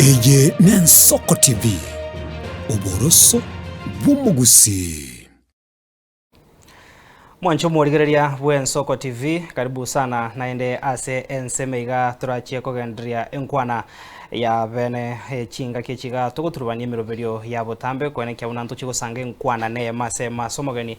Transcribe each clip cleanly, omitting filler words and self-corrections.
Eje Nensoko TV Uboroso bw'umugusi. Mwancho mworigereria bw'Ensoko TV karibu sana naende ase ensemeiga turachie kogendria enkwana ya bene chinga kichiga tuguturubania miroberio ya botambe kwene kya unanto chigosanga enkwana ne mase masomogeni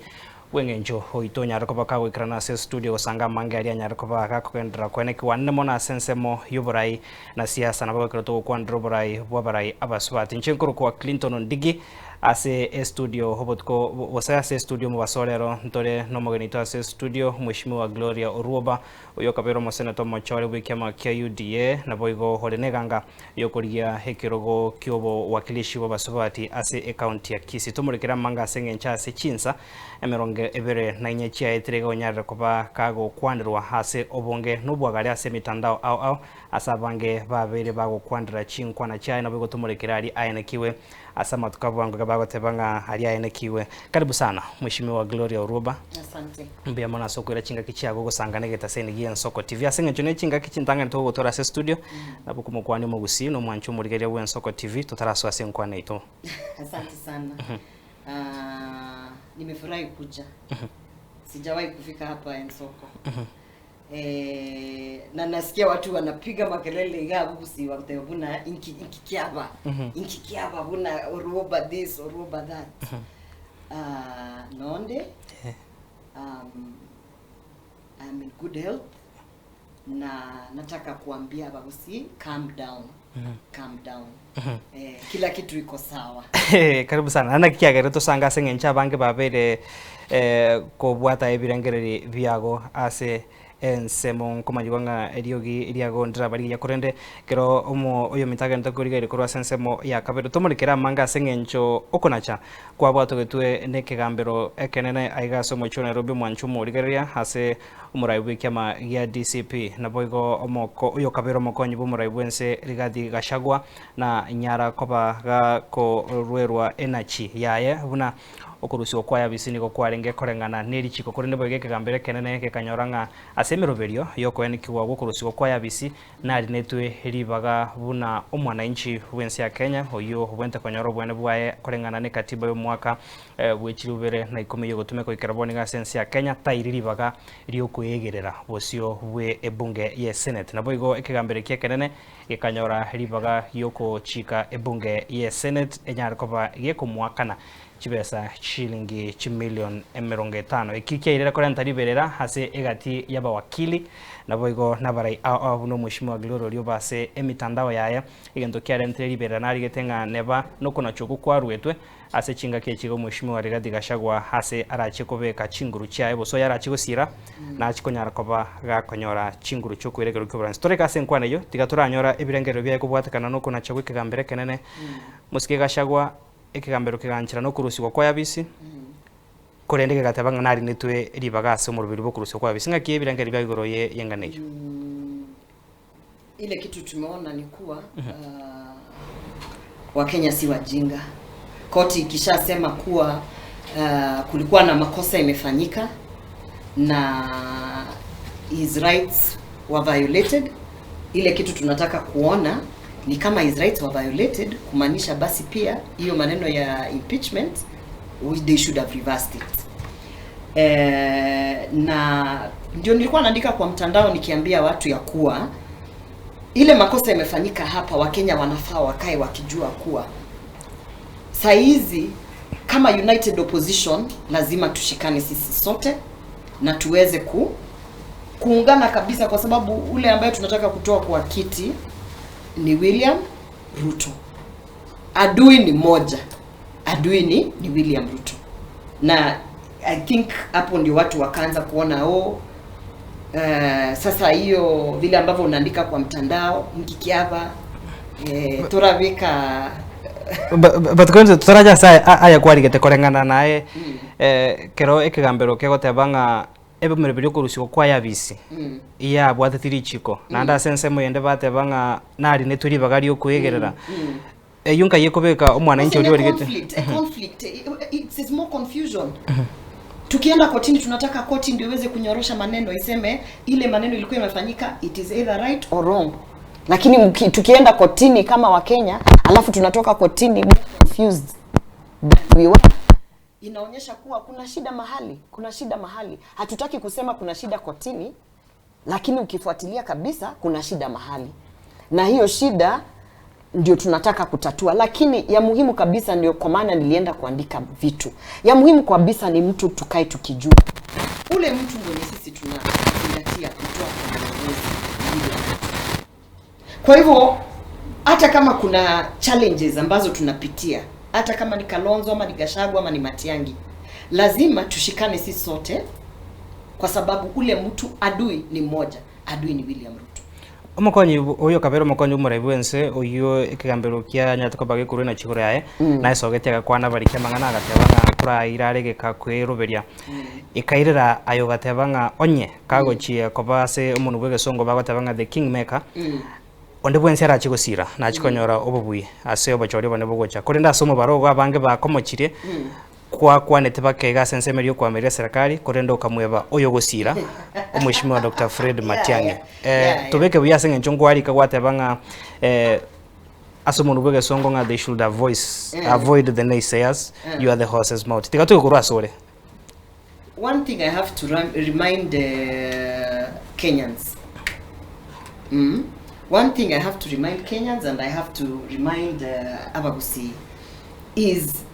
wengenjo oito nyarako gwikirana ase studio gosanga mange ari nyarako kogendera kwene kwanne mona sensemo yuborai na siasa na bagokero to kwandro borai bwabarai abasubati nchenkuru kwa Clinton Ndigi ase studio hobotko wasa ase studio mubasorero ntore no mogenito ase studio Mheshimiwa Gloria Oruoba uyo kabero mo senator Mochore wikema kya UDA na boigo horeneganga yokorigia hekirogo kyobo wakilishi wabasubati ase county ya Kisii tumurikira manga sengencha ase chinsa emeronge ebere na inyechia etirega onyarira kuba kago kwandirwa ase obonge nubwagari ase mitandao au asabange babere bago kwandira chinkwana chai na boigo tumurikira ari ayenekiwe asama tukabwangu bagotebanga ali ayenekiwe. Karibu sana Mheshimiwa Gloria Oruoba. Asante. Mbia mona sokwira chinga kichiago gosangane getaseni gi Ensoko TV asenga chone chinga kichintanga to gotora se studio na bukumu kwani mugusi no mwanchu murigeria bwa Ensoko TV tutaraso ase nkwana ito. Asante sana. Nimefurahi kuja. Sijawahi kufika hapa Ensoko. Na nasikia watu wanapiga makelele ya bugusi watebuna inkikiaba buna Oruoba this Oruoba that. Nonde I'm in good health na nataka kuambia bagusi calm down. Kila kitu iko sawa. Karibu sana ana kiagere to sanga sengencha bange babere ko bwata ebirengereri biago ase ensemo komajwanga eriogi iriago ndra bari ya korende kero omo oyo mitaga ntakuriga iri korwa sensemo ya kabero tomurikira manga sengencho okonacha kwa bwato getwe nekegambero ekenene aiga somo chone robi mwanchu murigeria ase umuraibu kyama ya DCP na boigo omoko oyo kabero mokonyi bumuraibu ense rigadi gashagwa na nyara koba ga ko rwerwa enachi yaye buna okurusiwa kwa yabisi niko kwarenge korengana neri chiko kuri nebo gekegambere kenene kekanyoranga asemeroberio yoko enikiwa okurusiwa kwa yabisi nari netwe ribaga buna omwana inchi wensi ya Kenya oyo bwente konyoro bwene bwaye korengana ne katiba yo mwaka wechirubere na 10 yogotume ko ikaraboni ga sensi ya Kenya tairi ribaga ryokuyegerera bosio bwe ebunge ye Senate na boigo ekegambere kenene gekanyora ribaga yoko chika ebunge ye Senate enyarkoba yeko mwakana chibesa shilingi chimilion emeronge 5 ikikia irera korenta riberera hase egati yaba wakili na boigo nabarai no Mheshimiwa Gloria Oruoba ase emitandao yaya igento kya rentre riberera nari getenga neba no kuna chuku kwa ruetwe ase chinga kechigo Mheshimiwa Rigathi Gachagua hase arache kobeka chinguru chae boso yarache gosira na achikonyara koba gakonyora chinguru chuku iregero kyobrans toreka ase nkwana yo tigaturanyora ebirengero bya kubwatakana no kuna chagwe kegambere kenene musike Gachagua ekigambero kiganchira no kurusiwa kwa yabisi korendege gatabanga nari netwe ribaga ase omurubiri bo kurusiwa kwa yabisi ngaki ebirangeri bya igoro ye yenganeyo ile kitu tumeona ni kuwa Wakenya si wajinga. Koti ikishasema kuwa kulikuwa na makosa imefanyika na his rights were violated, ile kitu tunataka kuona ni kama his rights were violated, kumaanisha basi pia hiyo maneno ya impeachment they should have reversed it. Na ndio nilikuwa naandika kwa mtandao nikiambia watu ya kuwa ile makosa imefanyika hapa, Wakenya wanafaa wakae wakijua kuwa saizi kama united opposition lazima tushikane sisi sote na tuweze kuungana kabisa, kwa sababu ule ambaye tunataka kutoa kwa kiti ni William Ruto. Adui ni moja. Adui ni William Ruto. Na I think hapo ndio watu wakaanza kuona sasa hiyo vile ambavyo unaandika kwa mtandao ngikiaba toravika but kwenye turaja saa aya kwari gete korengana nae kero ekigambero kegotebanga ebe merebyo kurusiko kwa yabisi iya bwatatiri chiko nanda sensemo yende batebanga nari neturi bagari okuyegerera yunka yekobeka omwana incho uri rigete conflict it's more confusion. Tukienda kotini tunataka koti ndio iweze kunyorosha maneno iseme ile maneno ilikuwa imefanyika it is either right or wrong. Lakini tukienda kotini kama wa Kenya, alafu tunatoka kotini confused that we were, inaonyesha kuwa kuna shida mahali. Hatutaki kusema kuna shida kotini, lakini ukifuatilia kabisa kuna shida mahali. Na hiyo shida ndio tunataka kutatua. Lakini ya muhimu kabisa, ndio kwa maana nilienda kuandika vitu. Ya muhimu kabisa ni mtu tukae tukijua. Ule mtu ndio sisi tunazingatia kutoa kwa uongozi. Kwa hivyo hata kama kuna challenges ambazo tunapitia, hata kama ni Kalonzo ama ni Gachagua ama ni Matiang'i, lazima tushikane sisi sote, kwa sababu ule mtu adui ni mmoja, adui ni William Ruto. Omukonyi uyo kabero mukonyi umuraibuense uyo ikigambiro kia nyatoko bagikuru na chiguru yae na isogetia gakwana bari kemangana agatebanga kura irare gekakwiruberia ikairira ayo gatebanga onye kagochie kobase umuntu bwegesongo bagatebanga the kingmaker onde bwense ara chigosira na chikonyora obubui ase obachori bone bogocha kuri ndasomo barogo abange bakomochire kwa nete bakega sensemerio kwa meria serikali kurendo kamweba oyo gosira omwishimiwa Dr. Fred Matiang'i tubeke bya senga nchongwari kagwatebanga asomuntu bwegesongo nga they should avoid the naysayers. You are the horse's mouth tigatuko kurasore. One thing I have to remind Kenyans. One thing I have to remind Kenyans, and I have to remind Abagusi, is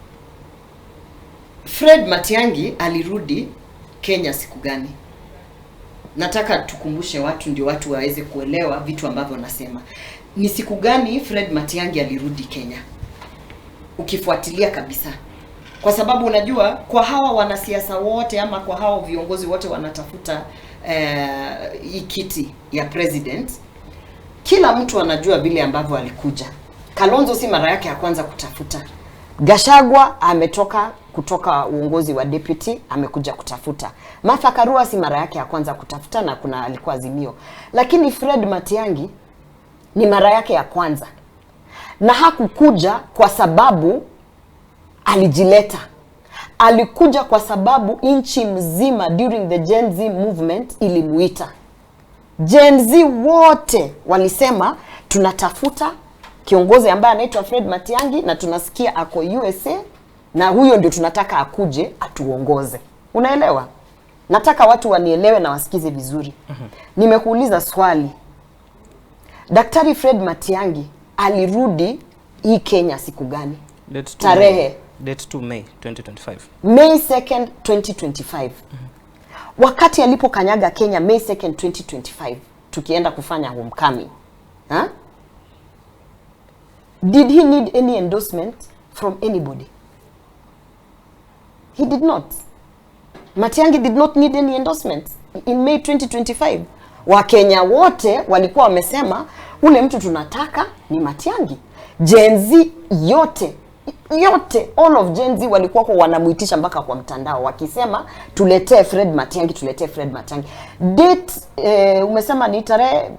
Fred Matiang'i alirudi Kenya siku gani? Nataka tukumbushe watu, ndio watu waweze kuelewa vitu ambavyo nasema. Ni siku gani Fred Matiang'i alirudi Kenya? Ukifuatilia kabisa. Kwa sababu unajua, kwa hawa wanasiasa wote ama kwa hawa viongozi wote wanatafuta kiti ya president, kila mtu anajua vile ambavyo alikuja. Kalonzo si mara yake ya kwanza kutafuta. Gachagua ametoka kutoka uongozi wa deputy, amekuja kutafuta. Martha Karua si mara yake ya kwanza kutafuta, na kuna alikuwa Azimio. Lakini Fred Matiang'i ni mara yake ya kwanza. Na hakukuja kwa sababu alijileta. Alikuja kwa sababu inchi mzima during the Gen Z movement ilimuita. Gen Z wote walisema tunatafuta kiongozi ambaye anaitwa Fred Matiang'i, na tunasikia ako USA, na huyo ndio tunataka akuje atuongoze. Unaelewa? Nataka watu wanielewe na wasikize vizuri. Nimekuuliza swali. Daktari Fred Matiang'i alirudi hii Kenya siku gani? Tarehe Date 2 May 2025. May 2nd 2025. Wakati alipokanyaga Kenya May 2nd 2025, tukienda kufanya homecoming. Did he need any endorsement from anybody? He did not. Matiang'i did not need any endorsement in May 2025. Wakenya wote walikuwa wamesema ule mtu tunataka ni Matiang'i. Gen Z yote, all of Gen Z walikuwa kwa wanamuitisha mpaka kwa mtandao wakisema tuletee Fred Matiang'i, tuletee Fred Matiang'i. Date umesema ni tarehe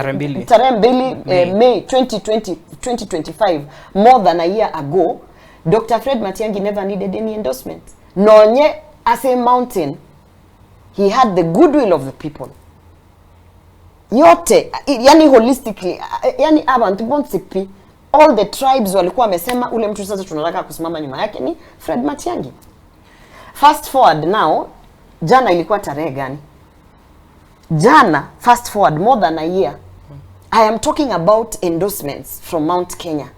mbili May 2025, more than a year ago. Dr. Fred Matiang'i never needed any endorsement. Nonye as a mountain, he had the goodwill of the people. Yote, yani holistically, yani abantu bonsipi, all the tribes walikuwa wamesema ule mtu sasa tunataka kusimama nyuma yake ni Fred Matiang'i. Fast forward now, jana ilikuwa tarehe gani? Jana, fast forward more than a year. I am talking about endorsements from Mount Kenya.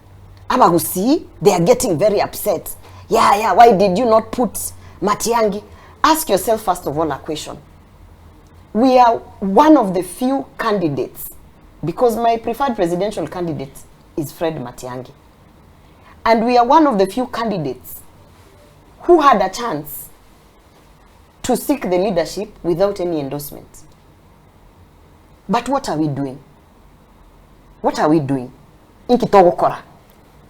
Abagusi, they are getting very upset. Yeah, why did you not put Matiang'i? Ask yourself first of all a question. We are one of the few candidates, because my preferred presidential candidate is Fred Matiang'i. And we are one of the few candidates who had a chance to seek the leadership without any endorsement. But what are we doing? What are we doing? Inkitogokora.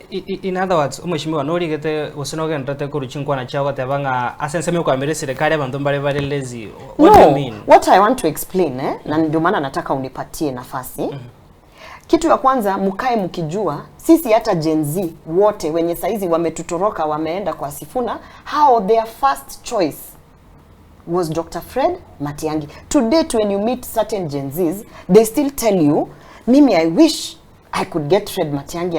In other words, umeshimiwa nori gete usinoge ntate kuruchinkwa na chawa tebanga asenseme kwa mere serikali abantu bare lazy. What do you mean? What I want to explain na ndio maana nataka unipatie nafasi. Kitu ya kwanza, mkae mkijua sisi hata Gen Z wote wenye saizi wametutoroka wameenda kwa Sifuna, how their first choice was Dr. Fred Matiang'i. To date, when you meet certain Gen Zs, they still tell you Mimi I wish I could get Fred Matiang'i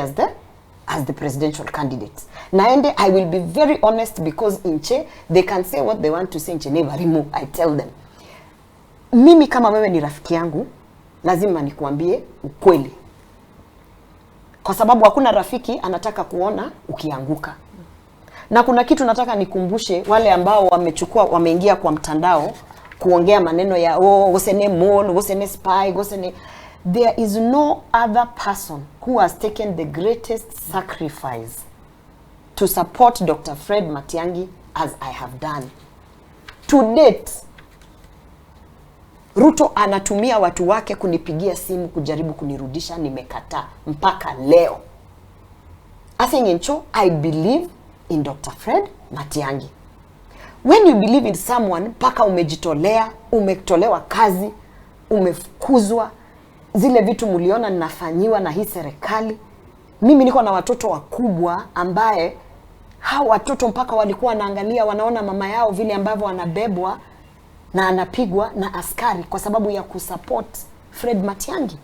as the presidential candidate. Naende, I will be very honest, because Inche, they can say what they want to say, Inche never remove. I tell them, mimi kama wewe ni rafiki yangu, lazima nikuambie ukweli. Kwa sababu hakuna rafiki anataka kuona ukianguka. Na kuna kitu nataka nikumbushe wale ambao wameingia kwa mtandao kuongea maneno ya wasene mole, wasene spy, wasene. There is no other person who has taken the greatest sacrifice to support Dr. Fred Matiang'i as I have done. To date, Ruto anatumia watu wake kunipigia simu kujaribu kunirudisha, nimekataa mpaka leo. Asengencho, I believe in Dr. Fred Matiang'i. When you believe in someone, paka umejitolea, umetolewa kazi, umefukuzwa, zile vitu muliona ninafanyiwa na hii serikali. Mimi niko na watoto wakubwa ambaye hao watoto mpaka walikuwa wanaangalia, wanaona mama yao vile ambavyo anabebwa na anapigwa na askari kwa sababu ya kusupport Fred Matiang'i.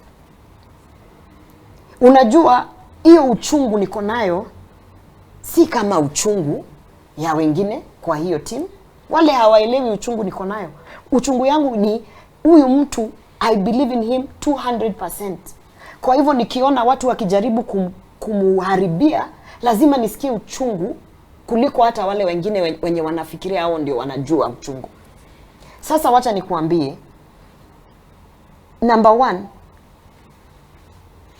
Unajua hiyo uchungu niko nayo si kama uchungu ya wengine kwa hiyo team. Wale hawaelewi uchungu niko nayo. Uchungu yangu ni huyu mtu, I believe in him 200%. Kwa hivyo nikiona watu wakijaribu kumuharibia, lazima nisikie uchungu kuliko hata wale wengine wenye wanafikiria hao ndio wanajua uchungu. Sasa wacha nikuambie, number 1,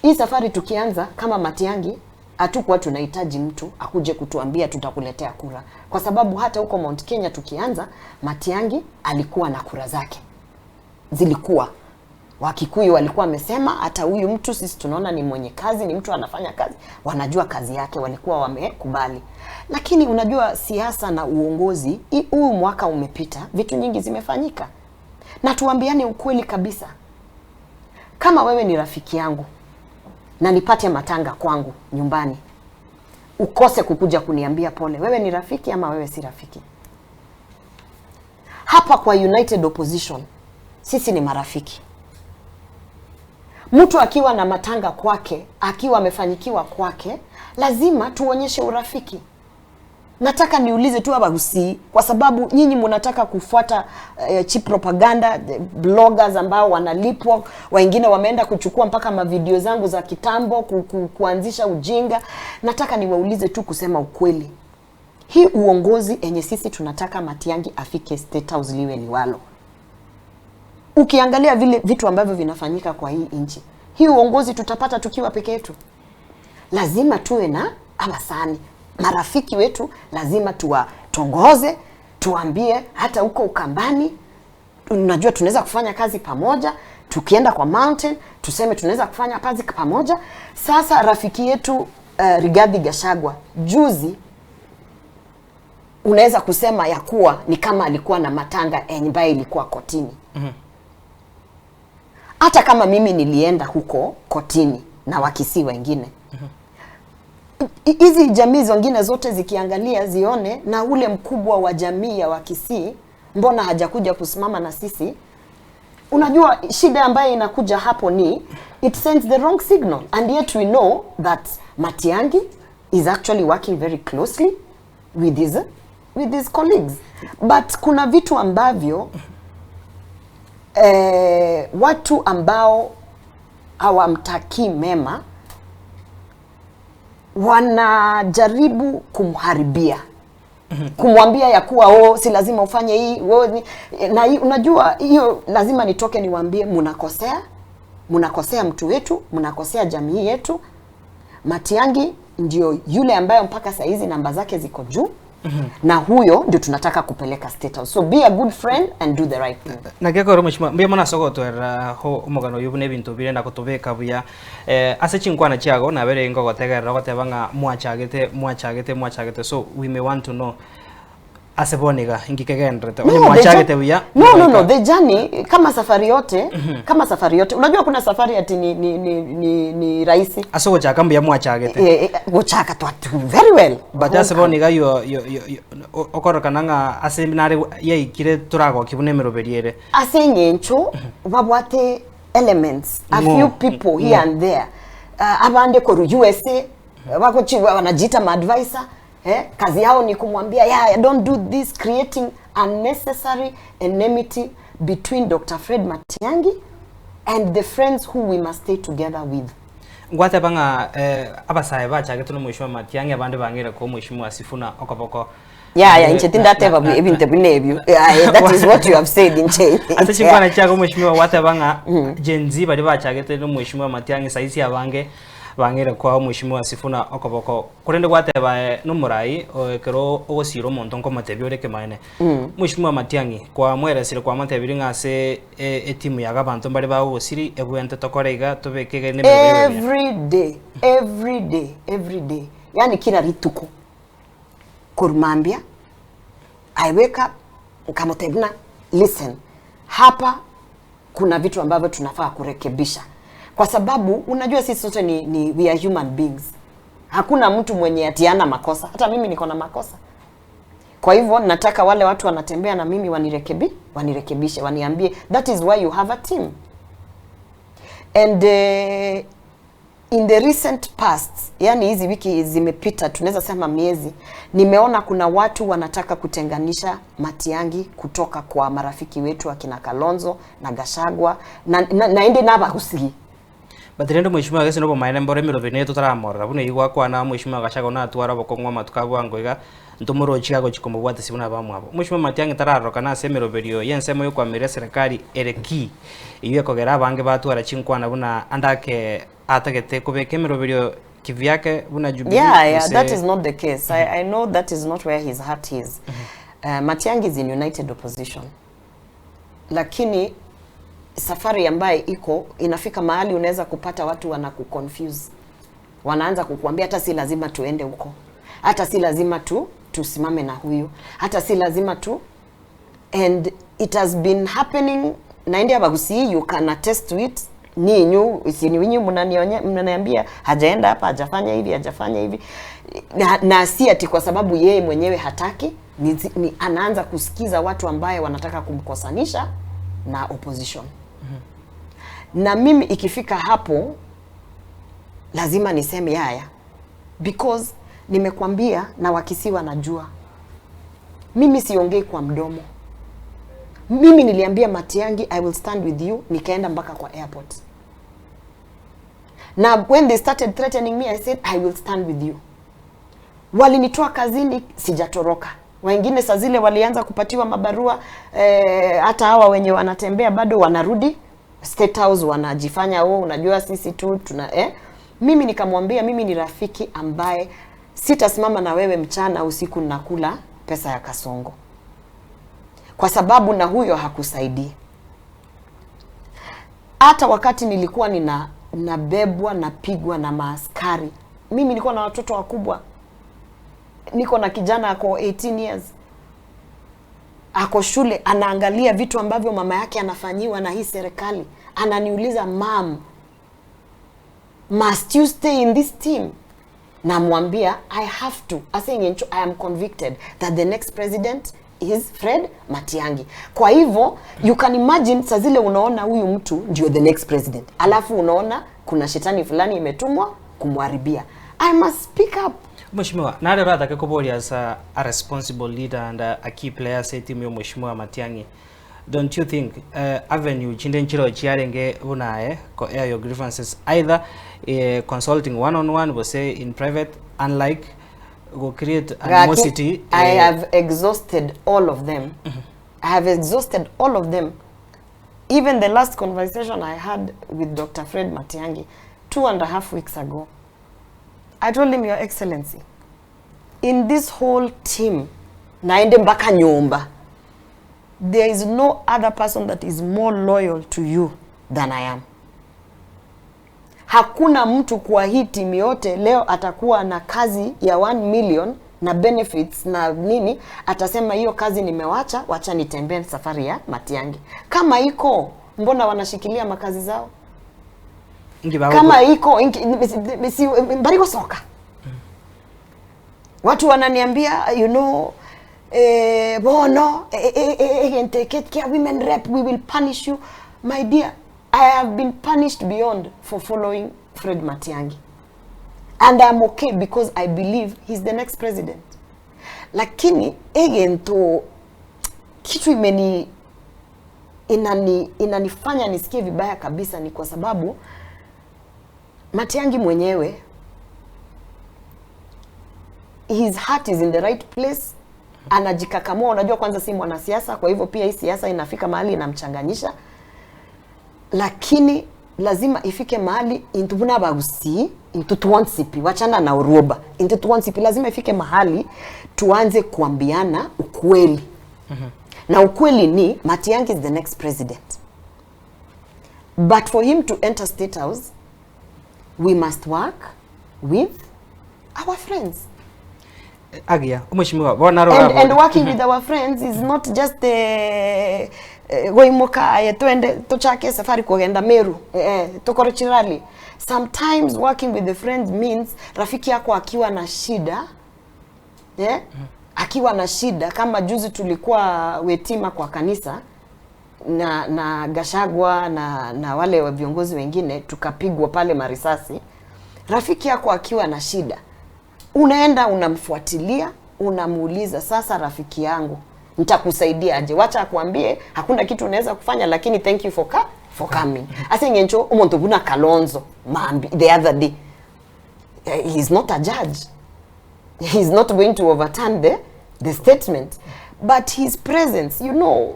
hii safari tukianza kama Matiang'i, hatukuwa tunahitaji mtu akuje kutuambia tutakuletea kura. Kwa sababu hata huko Mount Kenya tukianza, Matiang'i alikuwa na kura zake. Zilikuwa. Wakikuyu walikuwa wamesema hata huyu mtu sisi tunaona ni mwenye kazi, ni mtu anafanya kazi, wanajua kazi yake, walikuwa wamekubali. Lakini unajua siasa na uongozi, huu mwaka umepita, vitu nyingi zimefanyika. Na tuambiane ukweli kabisa. Kama wewe ni rafiki yangu na nipate matanga kwangu nyumbani, ukose kukuja kuniambia pole, wewe ni rafiki ama wewe si rafiki? Hapa kwa United Opposition sisi ni marafiki. Mtu akiwa na matanga kwake, akiwa amefanyikiwa kwake, lazima tuonyeshe urafiki. Nataka niulize tu hapa kwa sababu nyinyi mnataka kufuata cheap propaganda, bloggers ambao wanalipwa, wengine wameenda kuchukua mpaka mavideo zangu za kitambo kuanzisha ujinga. Nataka niwaulize tu kusema ukweli. Hii uongozi enye sisi tunataka Matiang'i afike State House liwe liwalo. Ukiangalia vile vitu ambavyo vinafanyika kwa hii nchi, hii uongozi tutapata tukiwa peke yetu? Lazima tuwe na abasani. Marafiki wetu lazima tuwatongoze, tuambie hata huko Ukambani, unajua tunaweza kufanya kazi pamoja, tukienda kwa mountain, tuseme tunaweza kufanya kazi pamoja. Sasa rafiki yetu Rigathi Gachagua, juzi unaweza kusema ya kuwa ni kama alikuwa na matanga ambayo ilikuwa kotini. Hata kama mimi nilienda huko kotini na Wakisii wengine, hizi jamii zingine zote zikiangalia zione na ule mkubwa wa jamii ya Wakisii mbona hajakuja kusimama na sisi. Unajua shida ambayo inakuja hapo ni it sends the wrong signal, and yet we know that Matiang'i is actually working very closely with his colleagues. But kuna vitu ambavyo watu ambao hawamtaki mema wanajaribu kumharibia, kumwambia ya kuwa si lazima ufanye hii, na unajua hiyo lazima nitoke niwaambie mnakosea mtu wetu, mnakosea jamii yetu. Matiang'i ndio yule ambaye mpaka saa hizi namba zake ziko juu. Na huyo ndio tunataka kupeleka State House. So be a good friend and do the right thing. Nageko mheshimiwa mbia mwana sogotwera ho umugano yubune bintu birenda kutubeka buya ase chinkwana chiago na bere ngo gotegera gotebanga mwachagete, so we may want to know aseboniga ingikegendrete onye mwachagete buya. No, the journey kama safari yote, kama safari yote. Unajua kuna safari ati ni rahisi. Aso gochaka mbia mwachagete. Gochaka to very well. But aseboniga yo okorokananga aseminare ye ikire turago kibune meroberiere. Asenyencho babwate elements, a few people here and there. Abande ko USA, wako wanajiita advisor, kazi yao ni kumwambia don't do this, creating unnecessary enmity between Dr. Fred Matiang'i and the friends who we must stay together with. Ngwate banga abasaye bacha getuno Mheshimiwa Matiang'i abande bangira ko Mheshimiwa Sifuna okopoko. Nchetinda teba ebinte binebyo. That is what you have said in Che. Ate chingwana chako Mheshimiwa wate banga Gen Z bali bacha getuno Mheshimiwa Matiang'i saisi abange bangira kwa Mheshimiwa Sifuna okopoko. Kurende gwate ba numurai kero ogosiro monto nko matebyo reke maene. Mheshimiwa Matiang'i kwa mwere sire kwa matebiri ngase etimu ya gabantu bali ba ogosiri ebwente tokorega tobekege ne every day. Yani kila rituko. Kurumambia, I wake up, nkamotebna, listen, hapa kuna vitu ambavyo tunafaa kurekebisha. Kwa sababu, unajua sisi sote ni we are human beings. Hakuna mtu mwenye atiana makosa, hata mimi niko na makosa. Kwa hivyo, nataka wale watu wanatembea na mimi wanirekebishe, waniambie, that is why you have a team. And in the recent past, yani hizi wiki zimepita, tunaweza sema miezi, nimeona kuna watu wanataka kutenganisha Matiang'i kutoka kwa marafiki wetu akina Kalonzo na Gachagua na ende n'abahusiri. Batirendo Mheshimiwa gese nobo maene mbore miro bine tutaramora bune igwa kwa na Mheshimiwa Gachagua na twara bokongwa matukabu angoiga ntumuro chigago chikombo bwate sibuna bamwabo. Mheshimiwa Matiang'i tararoka na semero berio yensemo yo kwa mere serikali ereki iye kogera bange batwara chinkwana buna andake atagete kubeke mero berio kivyake buna Jubilee. Yeah, that is not the case. I know that is not where his heart is. Matiang'i is in united opposition. Lakini safari ambaye iko inafika mahali unaweza kupata watu wanakuconfuse. Wanaanza kukuambia hata si lazima tuende huko. Hata si lazima tusimame na huyu. Hata si lazima and it has been happening na India bagusi, you can attest to it. Ninyi mnaniambia hajaenda hapa, hajafanya hivi. Na si ati kwa sababu yeye mwenyewe hataki, anaanza kusikiza watu ambaye wanataka kumkosanisha na opposition. Na mimi ikifika hapo lazima niseme haya, because nimekwambia na wakisi wanajua mimi siongei kwa mdomo. Mimi niliambia Matiang'i I will stand with you, nikaenda mpaka kwa airport. Na when they started threatening me, I said I will stand with you. Walinitoa kazini, sijatoroka. Wengine saa zile walianza kupatiwa mabarua, hata hawa wenye wanatembea bado wanarudi State House, wanajifanya unajua sisi tu mimi nikamwambia mimi ni rafiki ambaye sitasimama na wewe mchana usiku nakula pesa ya kasongo. Kwa sababu na huyo hakusaidii. Hata wakati nilikuwa nabebwa napigwa na maaskari, mimi nilikuwa na watoto wakubwa. Niko na kijana ako 18 years. Ako shule, anaangalia vitu ambavyo mama yake anafanyiwa na hii serikali. Ananiuliza, "Mom, must you stay in this team?" Namwambia, I have to. I am convicted that the next president is Fred Matiang'i. Kwa hivyo, you can imagine saa zile unaona huyu mtu ndio the next president. Alafu unaona kuna shetani fulani imetumwa kumharibia. I must speak up. Mheshimiwa, nare rada kekobori as a responsible leader and a key player say team yo Mheshimiwa Matiang'i. Don't you think avenue chinde nchiro chiarenge unae ko air your grievances either consulting one-on-one or say in private, unlike go create animosity? I have exhausted all of them. I have exhausted all of them. Even the last conversation I had with Dr. Fred Matiang'i 2.5 weeks ago, I told him, Your Excellency, in this whole team, naende mpaka nyumba, there is no other person that is more loyal to you than I am. Hakuna mtu kwa hii timu yote leo atakuwa na kazi ya 1 million na benefits na nini, atasema hiyo kazi nimewacha, wacha nitembee safari ya Matiang'i. Kama iko, mbona wanashikilia makazi zao? Kama iko, mbarigo soka. Watu wananiambia, you know, bono, take care women rep, we will punish you. My dear, I have been punished beyond for following Fred Matiang'i. And I'm okay because I believe he's the next president. Lakini, again, to kitu inanifanya nisikie vibaya kabisa ni kwa sababu Matiang'i mwenyewe, his heart is in the right place. Anajikakamua, unajua kwanza si mwanasiasa, kwa hivyo pia hii siasa inafika mahali inamchanganyisha. Lakini lazima ifike mahali intubuna bagusi intutuansipi, wachana na uroba. Intutuansipi lazima ifike mahali tuanze kuambiana ukweli. Na ukweli ni Matiang'i is the next president. But for him to enter State House, we must work with our friends. Agia, umeshimiwa, bonaro and working with our friends is not just goimoka twende tuchake safari kugenda Meru tukorochirali. Sometimes working with the friends means rafiki yako akiwa na shida, akiwa na shida, kama juzi tulikuwa wetima kwa kanisa na Gachagua na wale viongozi wengine tukapigwa pale marisasi. Rafiki yako akiwa na shida, unaenda unamfuatilia, unamuuliza, sasa rafiki yangu nitakusaidia aje? Wacha akwambie hakuna kitu unaweza kufanya, lakini thank you for coming. Asengencho umuntu buna Kalonzo Mambi the other day, he's not a judge, he's not going to overturn the statement, but his presence, you know,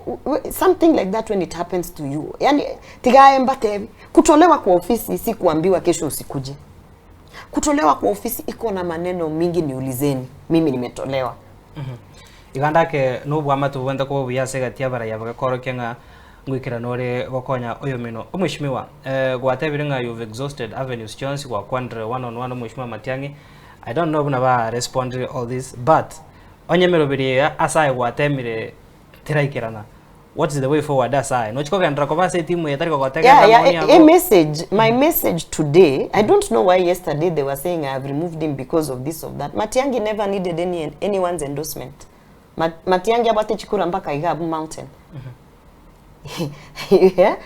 something like that when it happens to you, yani tigaye mbate kutolewa kwa ofisi si kuambiwa kesho usikuje. Kutolewa kwa ofisi iko na maneno mingi, niulizeni, mimi nimetolewa. Iganda ke nubu amatu wenda ko biyase gatia bara ya bakoro kenga ngwikira nore gokonya oyo mino. Umeshimiwa gwatebirenga you've exhausted avenues chance kwa kwandre one on one umeshimiwa Matiang'i. I don't know buna respond to all this, but onyemero biri asai gwatemire tiraikirana. What is the way forward asai? No chiko kendra ko base timu yetari ko goteka a message, my message today, I don't know why yesterday they were saying I have removed him because of this or that. Matiang'i never needed anyone's endorsement. Matiang'i abate chikura mpaka Igabu Mountain. Yeah?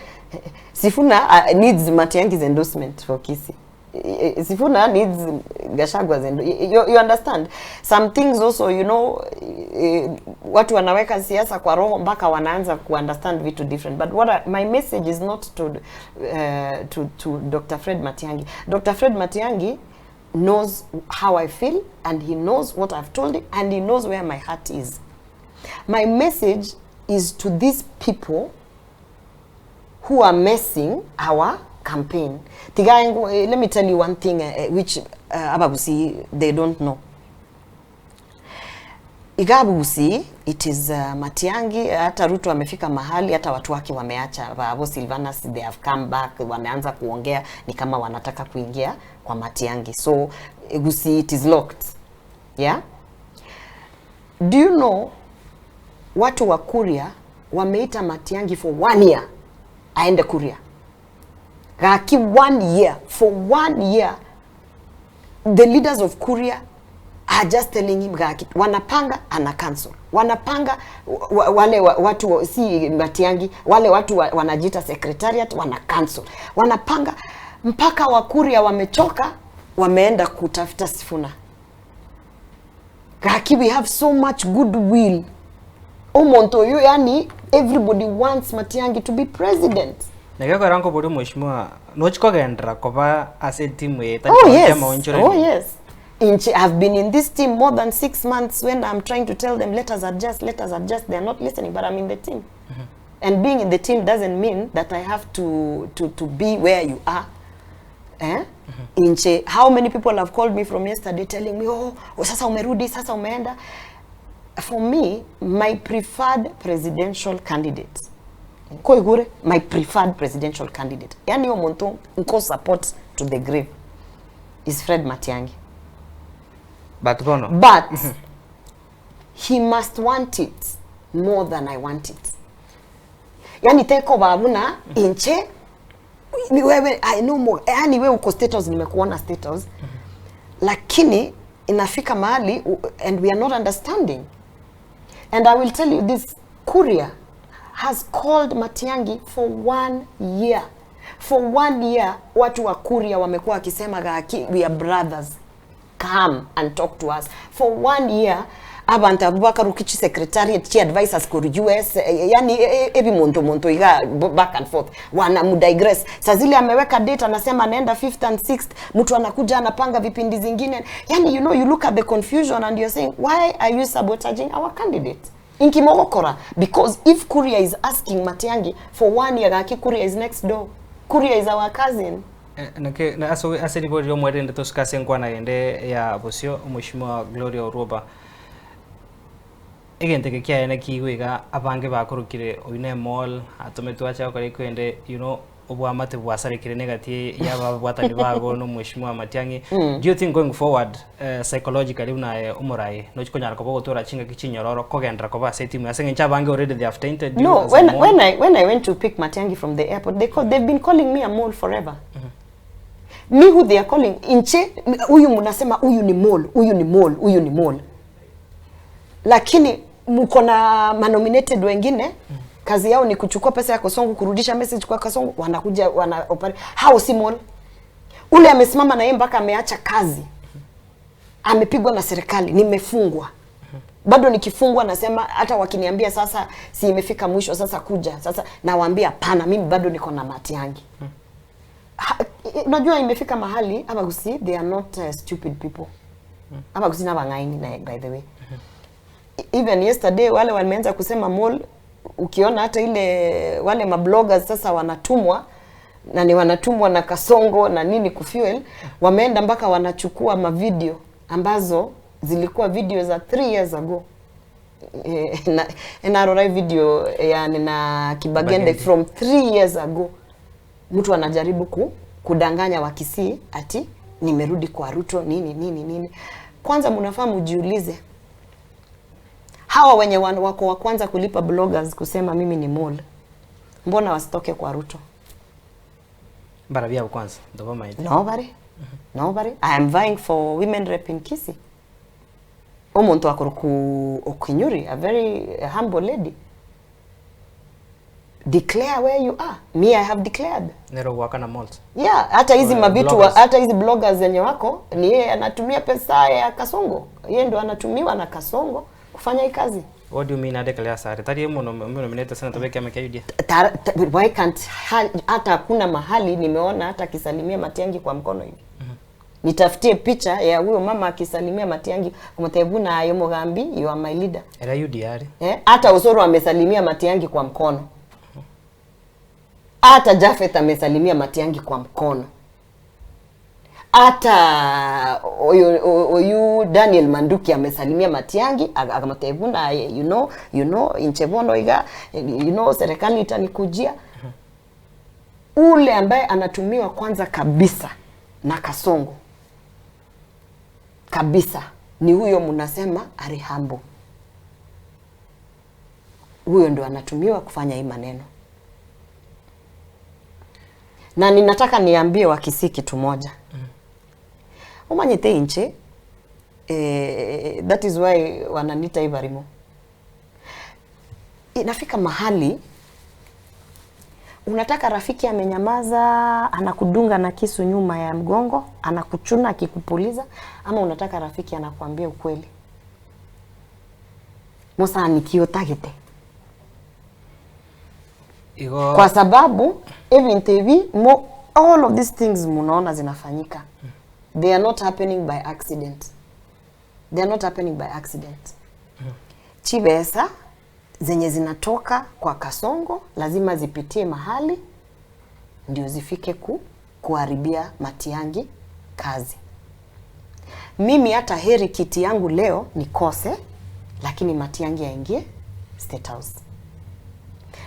Sifuna needs Matiang'i's endorsement for Kisii. Sifuna needs Gachagua's you understand? Some things also, you know, watu wanaweka siasa kwa roho mpaka wanaanza ku understand vitu different. But my message is not to Dr. Fred Matiang'i. Dr. Fred Matiang'i knows how I feel, and he knows what I've told him, and he knows where my heart is. My message is to these people who are messing our campaign. Let me tell you one thing which Abagusi they don't know. Igabusi, it is Matiang'i, hata Ruto amefika mahali, hata watu wake wameacha, Babo Silvanus, they have come back, wameanza kuongea ni kama wanataka kuingia kwa Matiang'i. So Gusii, it is locked. Yeah? Do you know watu wa Kuria wameita Matiang'i for 1 year aende Kuria? Gaki 1 year, for 1 year the leaders of Kuria are just telling him Gaki wanapanga ana cancel, wanapanga wale watu si Matiang'i, wale watu wanajita secretariat wana cancel, wanapanga mpaka wa Kuria wamechoka, wameenda kutafuta Sifuna. Gaki, we have so much goodwill. Omonto yu, yani everybody wants Matiang'i to be president. Nagako ranko bodo mheshimiwa nochiko gendra koba ase timu yeta. Oh yes. I've been in this team more than 6 months. When I'm trying to tell them let us adjust, they're not listening, but I'm in the team. And being in the team doesn't mean that I have to be where you are. How many people have called me from yesterday telling me, oh sasa umerudi, sasa umeenda. For me, my preferred presidential candidate, my preferred presidential candidate, yani omonto nko support to the grave, is Fred Matiang'i. But he must want it more than I want it. Yani teko babuna inche wewe I know more. Yani wewe uko status, nimekuona status, lakini inafika mahali and we are not understanding. And I will tell you this, Kuria has called Matiang'i for 1 year. For 1 year watu wa Kuria wamekuwa wakisema gaki we are brothers, come and talk to us. For 1 year abantu Abubakar Rukichi secretariat chi advisors ku US, yani ebi monto iga back and forth wana mudigress. Sazili ameweka date anasema anaenda 5th and 6th, mtu anakuja anapanga vipindi zingine. Yani you know, you look at the confusion and you're saying why are you sabotaging our candidate? Inkimogokora, because if Kuria is asking Matiang'i for 1 year, gaki Kuria is next door. Kuria is our cousin. Na aso ribori omwere ndo tuskase nkwana ende ya Busio Mheshimiwa Gloria Uroba. Egente kia ene kiwiga abange bakurukire oine mall atometu acha kare kwende obwamate bwasarikire negati yaba bwatani bago no Mheshimiwa Matiang'i. Do you think going forward psychologically una umurai no chikonyara ko bogotora chinga kichinyororo kogendra ko ba setimu asenge chabange already they have tainted you? No, when I went to pick Matiang'i from the airport, they've been calling me a mole forever. Me who they are calling inche huyu munasema huyu ni mole. Lakini mko na manominated wengine kazi yao ni kuchukua pesa ya Kasongo kurudisha message kwa Kasongo, wanakuja hao si mole. Ule amesimama na yeye mpaka ameacha kazi. Amepigwa na serikali, nimefungwa. Bado nikifungwa nasema hata wakiniambia sasa si imefika mwisho sasa kuja. Sasa nawaambia pana mimi bado niko na Matiang'i. Unajua imefika mahali Abagusi they are not stupid people. Abagusi na bangaini na by the way. Even yesterday wale wameanza kusema mall, ukiona hata ile wale mabloggers sasa wanatumwa na ni wanatumwa na Kasongo na nini kufuel, wameenda mpaka wanachukua mavideo ambazo zilikuwa video za 3 years ago. Na video yani na Kibagende from 3 years ago. Mtu anajaribu kudanganya Wakisii ati nimerudi kwa Ruto nini. Kwanza mnafaa mjiulize. Hawa wenye wako wa kwanza kulipa bloggers kusema mimi ni mole, mbona wasitoke kwa Ruto? Barabia kwanza ndo maidi. Nobody. I am vying for women rep in Kisii. Omuntu akuruku Okinyuri, a very humble lady. Declare where you are. Me, I have declared. Nero waka na malt. Yeah, hata hizi mabitu hata hizi bloggers zenye wako ni yeye anatumia pesa ya Kasongo. Yeye ndo anatumiwa na Kasongo kufanya hii kazi. What do you mean declare sare? Tari mno nominate sana tabeke amekayudia. Why can't hata kuna mahali nimeona hata akisalimia Matiang'i kwa mkono hivi. Nitafutie picha ya huyo mama akisalimia Matiang'i kumtebuna ayo Mugambi, you are my leader. Era yudiari. Hata Osoro amesalimia Matiang'i kwa mkono. Hata Jafet amesalimia Matiang'i kwa mkono. Hata oyu Daniel Manduki amesalimia Matiang'i akamtebuna you know inchebono iga serikali itanikujia. Ule ambaye anatumiwa kwanza kabisa na Kasongo kabisa ni huyo mnasema Arihambo. Huyo ndo anatumiwa kufanya hii maneno. Na ninataka niambie Wakisii kitu moja. Umanyite inche that is why wananita Ibarimo. Inafika mahali unataka rafiki amenyamaza anakudunga na kisu nyuma ya mgongo, anakuchuna akikupuliza, ama unataka rafiki anakuambia ukweli. Mosa nikiotagite. Kwa sababu even TV all of these things munaona zinafanyika. They are not happening by accident. Chibesa zenye zinatoka kwa Kasongo lazima zipitie mahali ndio zifike kuharibia Matiang'i kazi. Mimi hata heri kiti yangu leo nikose, lakini Matiang'i aingie State House.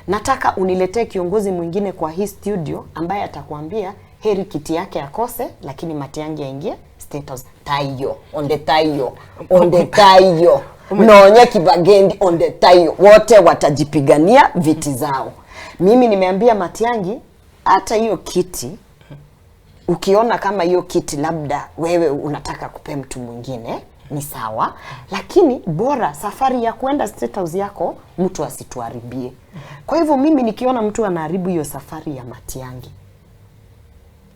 Nataka uniletee kiongozi mwingine kwa hii studio ambaye atakwambia heri kiti yake akose, lakini Matiang'i aingie State House. Tayo, on the tayo. Nonya Kibagendi on the tayo. Wote watajipigania viti zao. Mimi nimeambia Matiang'i hata hiyo kiti ukiona kama hiyo kiti labda wewe unataka kupe mtu mwingine ni sawa, lakini bora safari ya kwenda State House yako mtu asituharibie. Kwa hivyo mimi nikiona mtu anaharibu hiyo safari ya Matiang'i,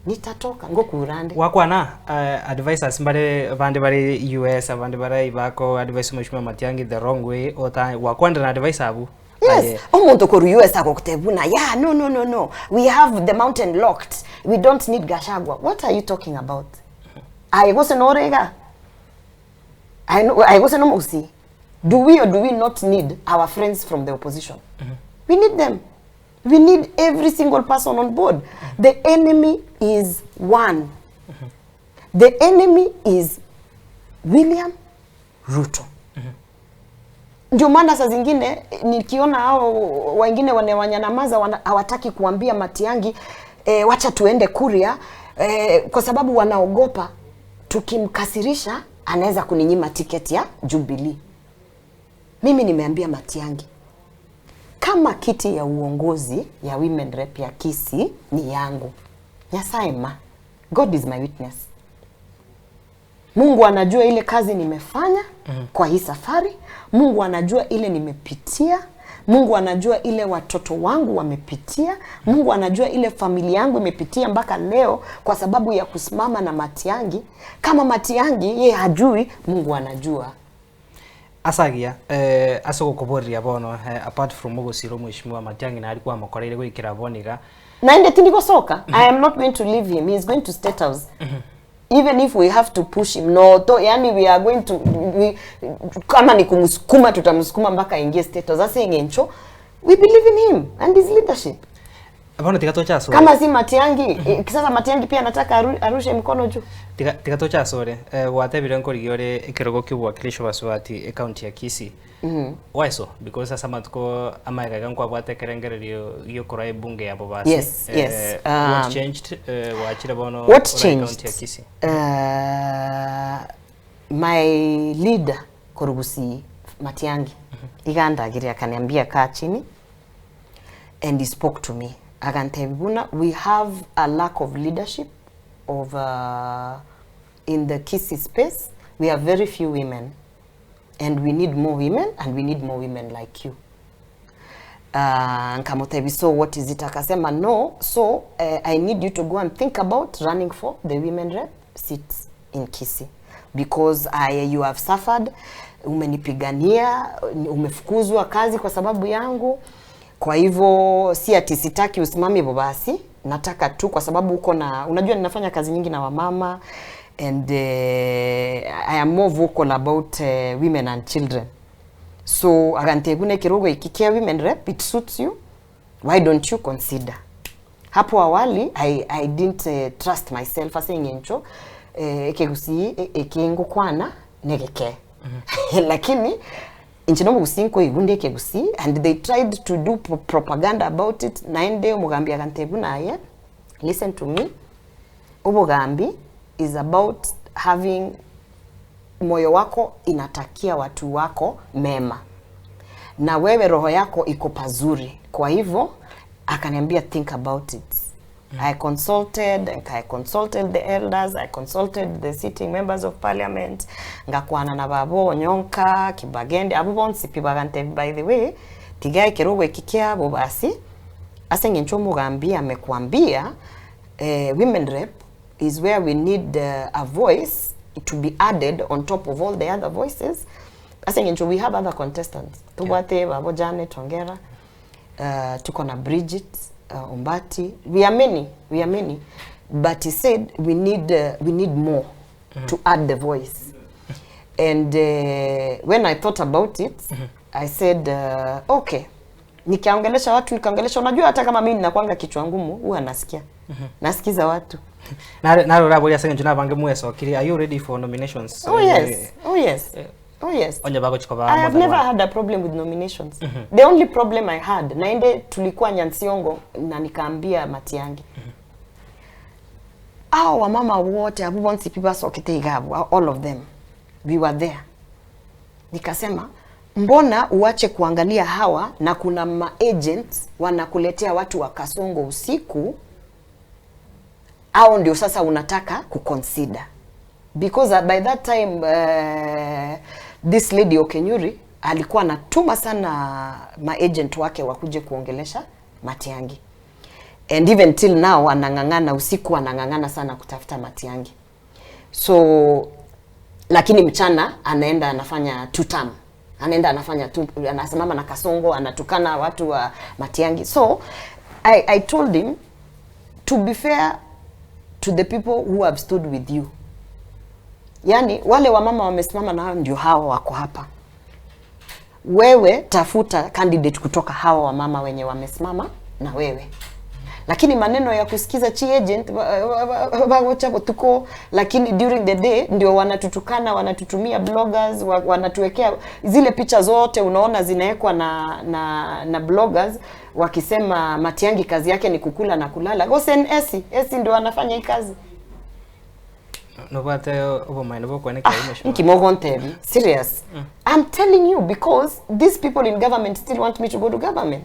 nitatoka ngokurande wakwana advisors mbare bande bare US abande bare ibako advice mheshimiwa Matiang'i the wrong way ota wakwanda na advice abu. Yes, omuntu ko US akokutebuna. Yeah, no. We have the mountain locked. We don't need Gachagua. What are you talking about? I wasn't orega. I wasn't Musi. Do we or do we not need our friends from the opposition? We need them. We need every single person on board. The enemy is one. The enemy is William Ruto. Ndio maana saa zingine nikiona hao wengine wanyanyamaza hawataki kuambia Matiang'i wacha tuende Kuria kwa sababu wanaogopa tukimkasirisha anaweza kuninyima tiketi ya Jubilee. Mimi nimeambia Matiang'i kama kiti ya uongozi ya women rep ya Kisii ni yangu. Nyasaye ma. God is my witness. Mungu anajua ile kazi nimefanya kwa hii safari. Mungu anajua ile nimepitia. Mungu anajua ile watoto wangu wamepitia. Mungu anajua ile familia yangu imepitia mpaka leo kwa sababu ya kusimama na Matiang'i. Kama Matiang'i yeye hajui, Mungu anajua. Asagia asoko kuboria bono apart from Mogosiro mheshimiwa Matiang'i na alikuwa makoreire gwikira boniga na inde tindiko soka. I am not going to leave him. He is going to State House. Even if we have to push him, no to, yani we are going to kama ni kumsukuma tutamsukuma mpaka ingie State House. Sasa Ngencho, we believe in him and his leadership. Abono tikatocha sore. Kama si Matiang'i, kisasa Matiang'i pia anataka arushe mkono juu. Tikatocha sore. Watebire nkorigiore ikirogo kibuwakilisho baswati account ya Kisii. Why so? Because sasa matuko amaika gankwa bwatekerengererio yo korai bunge ya bobasi. Yes. What changed? Wachira bono what changed? Ya Kisii. My leader Korugusi Matiang'i iganda giri akaniambia kaa chini and he spoke to me. Agantebuna, we have a lack of leadership of in the Kisii space. We have very few women. And we need more women, and we need more women like you. Nkamotebi, so what is it? Akasema, no, so I need you to go and think about running for the women rep seats in Kisii. Because you have suffered, umenipigania, umefukuzwa kazi kwa sababu yangu. Kwa hivyo, si ati sitaki usimami bobasi, nataka tu kwa sababu uko na, unajua ninafanya kazi nyingi na wamama, and I am more vocal about women and children. So agantebune kirogo ikikia women rep, it suits you. Why don't you consider? Hapo awali I didn't trust myself as Ngencho ekegusi ekengo kwana negeke. Lakini inchinomo gusinko igunde ekegusi, and they tried to do propaganda about it. Naende umugambi agantebuna aye, listen to me. Umugambi is about having moyo wako inatakia watu wako mema. Na wewe roho yako iko pazuri. Kwa hivyo, akaniambia think about it. I consulted the elders, I consulted the sitting members of parliament. Ngakwana na babo, Nyonka, Kibagende, abubonsi pibagante by the way. Tigai kirogo ikikia bobasi. Ase Ngencho Mugambi amekuambia women rep is where we need a voice to be added on top of all the other voices. I think we have other contestants. Tubate, Babo Janet, Tongera, tuko na Bridget, Umbati. We are many. But he said we need more to add the voice. And when I thought about it, I said, okay. Nikaongelesha watu, unajua hata kama mimi ninakuanga kichwa ngumu, huwa nasikia. Nasikiza watu. Naro rabo ya senga bange mweso kiri. Are you ready for nominations? Oh yes. Onye bako chikoba. I have never had a problem with nominations. The only problem I had, naende tulikuwa Nyansiongo na nikaambia Matiang'i. Wa mama wote abubonsi pipa sokete igabu, all of them. We were there. Nikasema, mbona uache kuangalia hawa na kuna ma-agents wanakuletea watu wa Kasongo usiku, au ndio sasa unataka kuconsider. Because by that time this lady Okenyuri alikuwa anatuma sana ma-agent wake wakuje kuongelesha Matiang'i. and even till now anang'ang'ana usiku, anang'ang'ana sana kutafuta Matiang'i. So lakini mchana anaenda anafanya tutam, anaenda anafanya tu, anasimama na Kasongo, anatukana watu wa Matiang'i. So I told him to be fair to the people who have stood with you. Yani wale wamama wamesimama na hao ndio hawa wako hapa. Wewe tafuta candidate kutoka hawa wamama wenye wamesimama na wewe. Lakini maneno ya kusikiza chi agent wacha tuko, lakini during the day ndio wanatutukana, wanatutumia bloggers, wanatuwekea zile picha zote unaona zinawekwa na bloggers wakisema Matiang'i kazi yake ni kukula na kulala. Go send Esi ndio anafanya hii kazi. No bate obo mind bo kwenye kai mheshimiwa. Nkimogontebi. Serious. I'm telling you because these people in government still want me to go to government.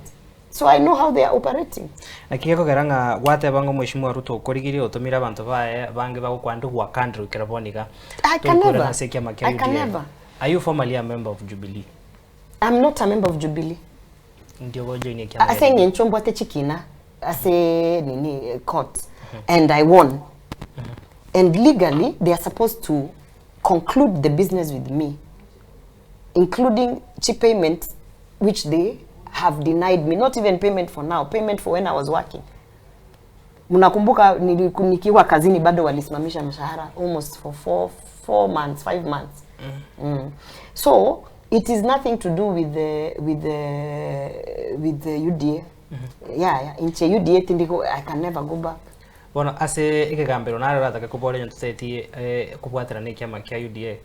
So I know how they are operating. Na kiyako garanga wate bango mheshimiwa Ruto korigiri otomira abantu bae bange bago kwandu kwa country kirabonika. I can never. I can never. Are you formally a member of Jubilee? I'm not a member of Jubilee. Ndio gojo ni kiama. Ase nyenchombo ate chikina ase nini court and I won. And legally they are supposed to conclude the business with me, including cheap payment which they have denied me. Not even payment for now, payment for when I was working. Mnakumbuka nikiwa kazini bado walisimamisha mshahara almost for 4 months, 5 months. So it is nothing to do with the UDA. Yeah, inche UDA tindiko I can never go back. Bueno, ase ikegambero narara takakubole ntuseti kubwatira ne kiama kya UDA.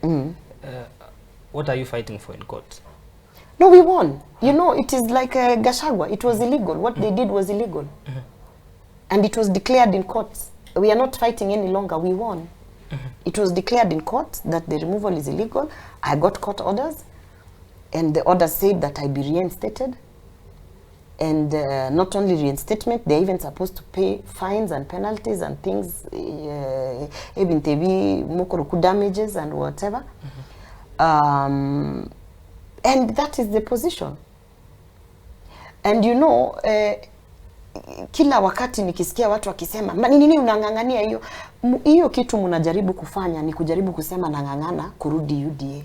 What are you fighting for in court? No, we won. You know, it is like Gachagua. It was illegal. What they did was illegal. And it was declared in court. We are not fighting any longer. We won. It was declared in court that the removal is illegal. I got court orders. And the orders said that I be reinstated. And not only reinstatement, they're even supposed to pay fines and penalties and things, even mokoroku damages and whatever. And that is the position. And you know, kila wakati nikisikia watu wakisema, nini unangangania hiyo? Hiyo kitu mnajaribu kufanya ni kujaribu kusema nangangana kurudi UDA.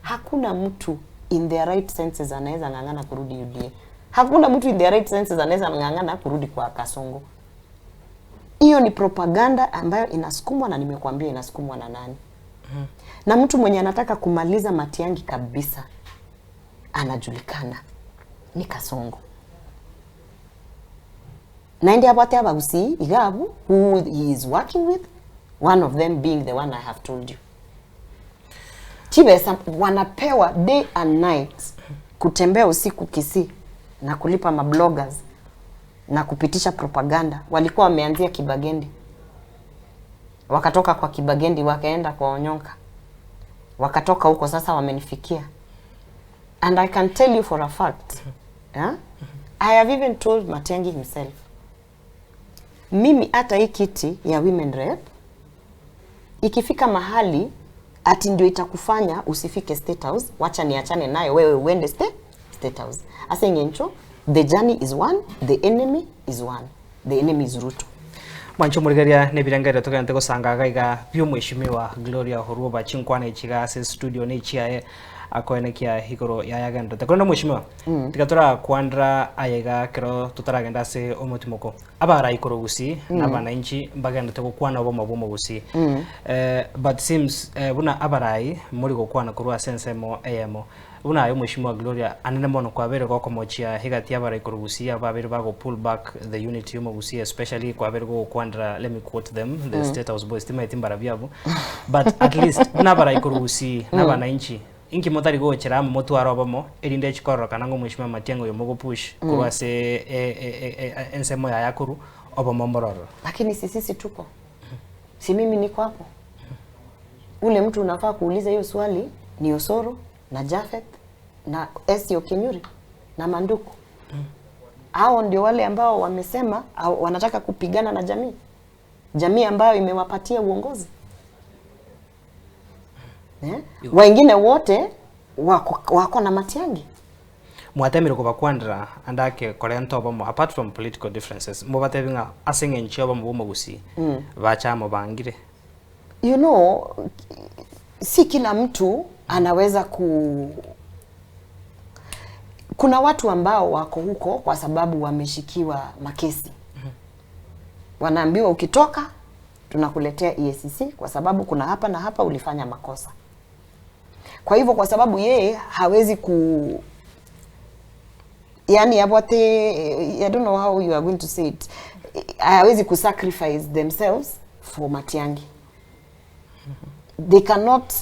Hakuna mtu in their right senses anaweza ngangana kurudi UDA. Hakuna mtu in their right senses anaweza ngangana kurudi kwa Kasongo. Hiyo ni propaganda ambayo inasukumwa na nimekuambia inasukumwa na nani. Na mtu mwenye anataka kumaliza Matiang'i kabisa anajulikana ni Kasongo. Na ndi abate abagusi igabu who he is working with, one of them being the one I have told you. Chibesa wanapewa day and night kutembea usiku Kisii na kulipa mabloggers na kupitisha propaganda. Walikuwa wameanzia Kibagendi. Wakatoka kwa Kibagendi wakaenda kwa Onyonka. Wakatoka huko sasa wamenifikia. And I can tell you for a fact, I have even told Matiang'i himself, mimi hata hii kiti ya women rep, ikifika mahali, ati ndio itakufanya usifike State House, wacha niachane nayo wewe uende State House. Asa ngencho, the journey is one, the enemy is one. The enemy is Ruto. Mwancho murigeria nebirangere tokante gusanga iga byo mwishimiwa Gloria Horuba chinkwana ichiga ase studio ni chiae akoenekia higoro yayagenda takondo mwishimiwa tigatora kwandra ayega kero tutaragenda se omutimoko abara ikoro gusi n'abananchi mbagenda tekokwana obo gusi but seems buna abarai muri gokwana kurwa sensemo emo buna ayo mwishimiwa Gloria anene mono kwabere goko mochia higati abara ikoro gusi ababere bago pull back the unity yomo gusi especially kwabere go kwandra, let me quote them, the State House boys timbara byabo but at least n'abara ikoro gusi n'abananchi inki motari go chera motu arobamo erinde chikoro kanango mwishima Matiang'i yomogo push kurwa se ensemo ya yakuru obomo mororo. Lakini sisi tupo. Si mimi niko hapo. Ule mtu unafaa kuuliza hiyo swali ni Osoro na Jafet na Esio Kinyuri na Manduku. Hao ndio wale ambao wamesema wanataka kupigana na jamii. Jamii ambayo imewapatia uongozi. Wengine wote wako na Matiang'i. mwatemire kuba kwandra andake korento bomo apart from political differences mubatebinga asenge nchoba mubomo gusi bachamo bangire. You know, si kila mtu anaweza kuna watu ambao wako huko kwa sababu wameshikiwa makesi. Wanaambiwa ukitoka tunakuletea EACC kwa sababu kuna hapa na hapa ulifanya makosa. Kwa hivyo kwa sababu yeye hawezi yani I don't know how you are going to say it. Hawezi sacrifice themselves for Matiang'i. They cannot,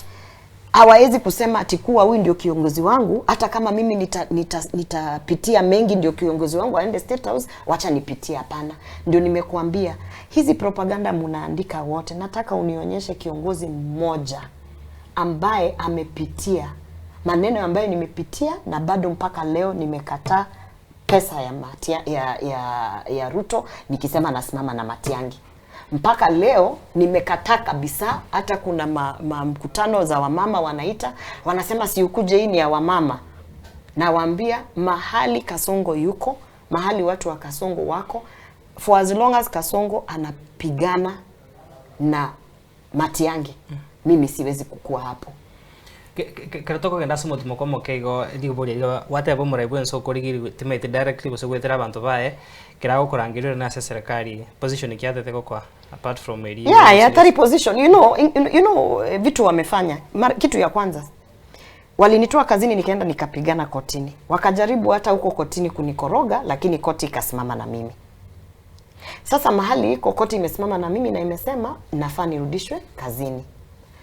hawawezi kusema atikuwa huyu ndio kiongozi wangu, hata kama mimi nitapitia mengi ndio kiongozi wangu aende State House, wacha nipitie. Hapana. Ndio nimekuambia hizi propaganda mnaandika wote, nataka unionyeshe kiongozi mmoja ambaye amepitia maneno ambayo nimepitia na bado mpaka leo nimekataa pesa ya Ruto nikisema nasimama na Matiang'i. Mpaka leo nimekataa kabisa. Hata kuna mkutano za wamama wanaita, wanasema si ukuje, hii ni ya wamama. Na waambia mahali Kasongo yuko, mahali watu wa Kasongo wako, for as long as Kasongo anapigana na Matiang'i, mimi siwezi kukua hapo. Karatoko kenda somo tumokomo kego ligobori wate abo muraibu nso korigiri timete directly bosegwetera abantu bae kirago kurangirira na serikali position kiate kwa apart from area. Yeah, tari position, you know vitu wamefanya. Kitu ya kwanza walinitoa kazini nikaenda nikapigana kotini. Wakajaribu hata huko kotini kunikoroga, lakini koti ikasimama na mimi. Sasa mahali iko koti imesimama na mimi na imesema nafaa nirudishwe kazini.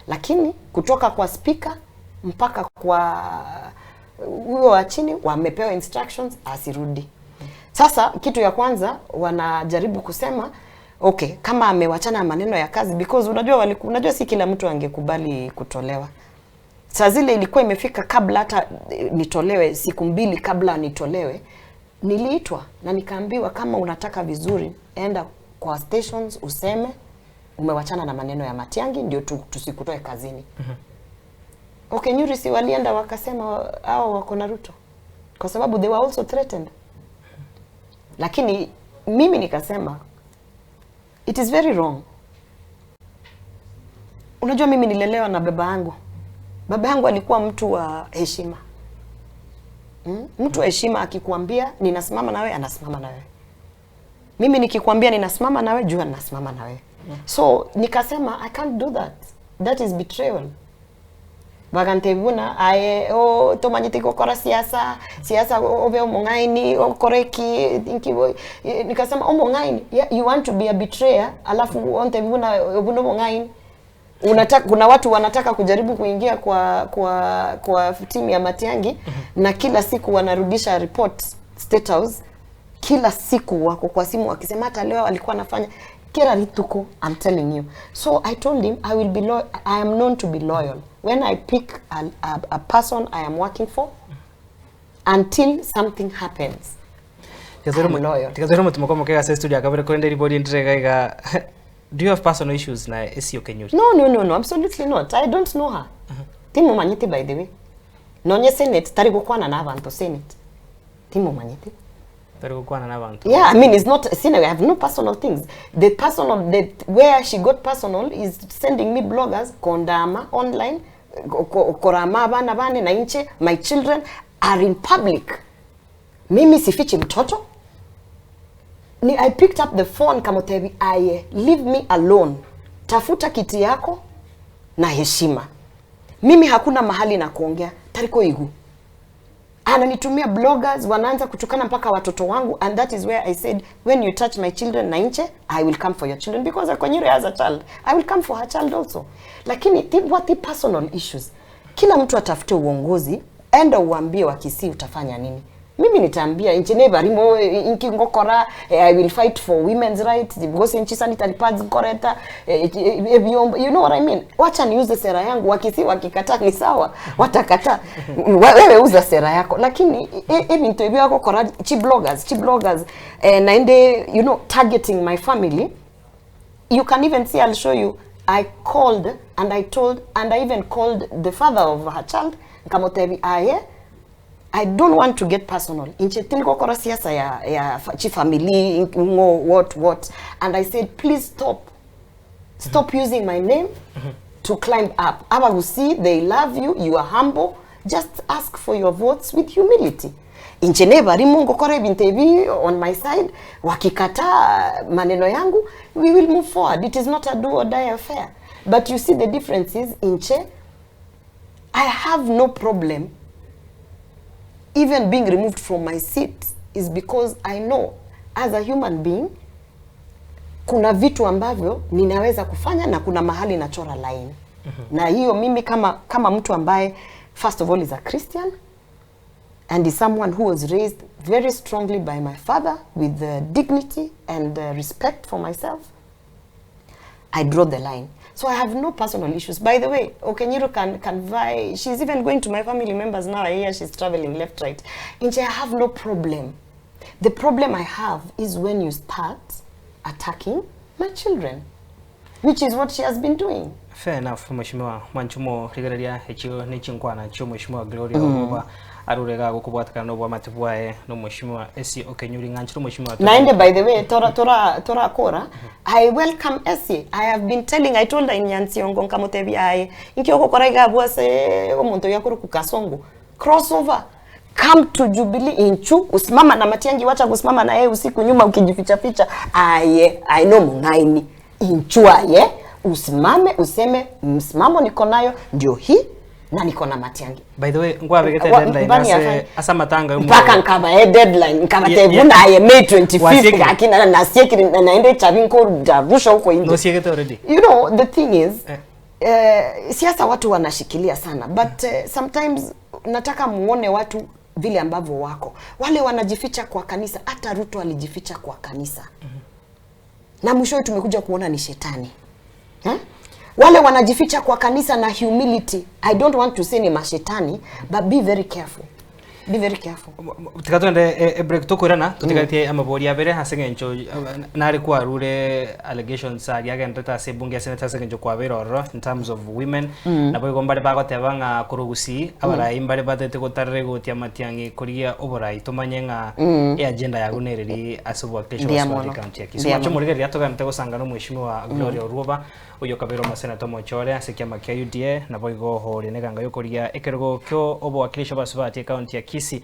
Lakini kutoka kwa speaker mpaka kwa huyo wa chini wamepewa instructions asirudi. Sasa kitu ya kwanza wanajaribu kusema okay, kama amewachana maneno ya kazi, because unajua si kila mtu angekubali kutolewa. Saa zile ilikuwa imefika kabla hata nitolewe, siku 2 kabla nitolewe, niliitwa na nikaambiwa kama unataka vizuri enda kwa stations useme umewachana na maneno ya Matiang'i ndio tusikutoe kazini. Okay, Nyurisi walienda wakasema hao wako na Ruto kwa sababu they were also threatened. Lakini mimi nikasema it is very wrong. Unajua mimi nilelewa na baba yangu. Baba yangu alikuwa mtu wa heshima. Mtu wa heshima akikuambia ninasimama na wewe, anasimama na wewe. Mimi nikikwambia ninasimama na wewe, jua ninasimama na wewe. So nikasema I can't do that. That is betrayal. Bagantebuna tomanyiti gukora siasa obe omungaini okoreki inkibo. Nikasema omungaini, yeah, you want to be a betrayer alafu ontebuna obuno omungaini. Kuna watu wanataka kujaribu kuingia kwa timu ya Matiang'i na kila siku wanarudisha report State House. Kila siku wako kwa simu wakisema hata leo alikuwa anafanya kera rituko. I'm telling you. So I told him I will be loyal. I am known to be loyal. When I pick a person I am working for, until something happens, I'm loyal. Tikazero tumokomo kega se studio akabere kwenda ribodi ndirega. Do you have personal issues na Esio Kenyuri? No, absolutely not. I don't know her. Timu manyiti, by the way. Nonye Senate tari gukwana na abantu Senate. Timu manyiti. Yeah, I mean, it's not, see, I have no personal things. The personal, where she got personal is sending me bloggers, kondama, online, korama bana bane na inche, my children are in public. Mimi sifichi mtoto. I picked up the phone Kamotebi, leave me alone. Tafuta kiti yako na heshima. Mimi hakuna mahali na kuongea, tariko igu. Ananitumia bloggers, wanaanza kutukana mpaka watoto wangu, and that is where I said, when you touch my children na inche, I will come for your children, because Akonyuri has a child. I will come for her child also. Lakini what the personal issues? Kila mtu atafute uongozi, enda uambie Wakisii utafanya nini. Mimi nitaambia inchi nebarimo inki ngokora, I will fight for women's rights, because inchi sanitary pads koreta, you know what I mean? Wacha niuze sera yangu, Wakisii wakikataa ni sawa, watakata. Wewe uza sera yako. Lakini even to ebio yako kora chi bloggers naende, you know, targeting my family. You can even see, I'll show you, I called and I even called the father of her child, Kamotebi I don't want to get personal. Inche tiniko kora siasa ya chi family what and I said please stop using my name to climb up. Aba will see they love you, you are humble, just ask for your votes with humility. Inche neba rimungo kore bintebi on my side, wakikata maneno yangu, we will move forward. It is not a do or die affair. But you see the difference is, Inche, I have no problem even being removed from my seat is because I know as a human being kuna vitu ambavyo ninaweza kufanya na kuna mahali nachora line. Na hiyo mimi kama mtu ambaye first of all is a Christian and is someone who was raised very strongly by my father with dignity and respect for myself, I draw the line. So I have no personal issues. By the way, Okenyiro can vie. She's even going to my family members now. I hear she's traveling left, right. Inche, I have no problem. The problem I have is when you start attacking my children, which is what she has been doing. Fair enough, Mheshimiwa Mwanchumo rigaria hechio nichinkwana cho Mheshimiwa Gloria Ogoba arurega gukubwatakana no bwa matibwae no Mheshimiwa Esi Okenyuri nganchiro Mheshimiwa. Naende by the way tora kora I welcome Esi. I told her in Nyansiongo nkamutebi aye inkioko kora igabwa se omuntu yakuru kukasongo crossover come to Jubilee inchu usimama na Matiangi, wacha kusimama na yeye usiku nyuma ukijificha ficha aye I know mungaini inchu aye usimame useme msimamo niko nayo ndio hii na niko na Matiangi. By the way, ngwa begete deadline asa matanga mpaka nkaba deadline nkaba tebuna aye May 25th akina na sieki naende chavinko darusha huko nje. No sieki already. You know the thing is siasa watu wanashikilia sana but sometimes nataka muone watu vile ambavyo wako. Wale wanajificha kwa kanisa, hata Ruto alijificha kwa kanisa. Na mwisho tumekuja kuona ni shetani. Wale wanajificha kwa kanisa na humility. I don't want to say ni mashetani, but be very careful. Be very careful. Tukatwende break tukurana tutikatie amabori abere hasengencho nari kwa rule allegations ari agenda tase bunge senator sengencho kwa beroro in terms of women na boy gombare bago tebanga kurugusi abara imbare batete gotarre gotia Matiangi kuriya oborai tumanyenga agenda ya gunereri asubwa kesho wa county ya Kisumu cyo muri gari atogana tego sangano Mheshimiwa Gloria Oruba uyo kabero masenator mochore asekiama kya UDA na boy go hore neganga yokoria ekergo kyo obo wakilisha basubati county ya Kisi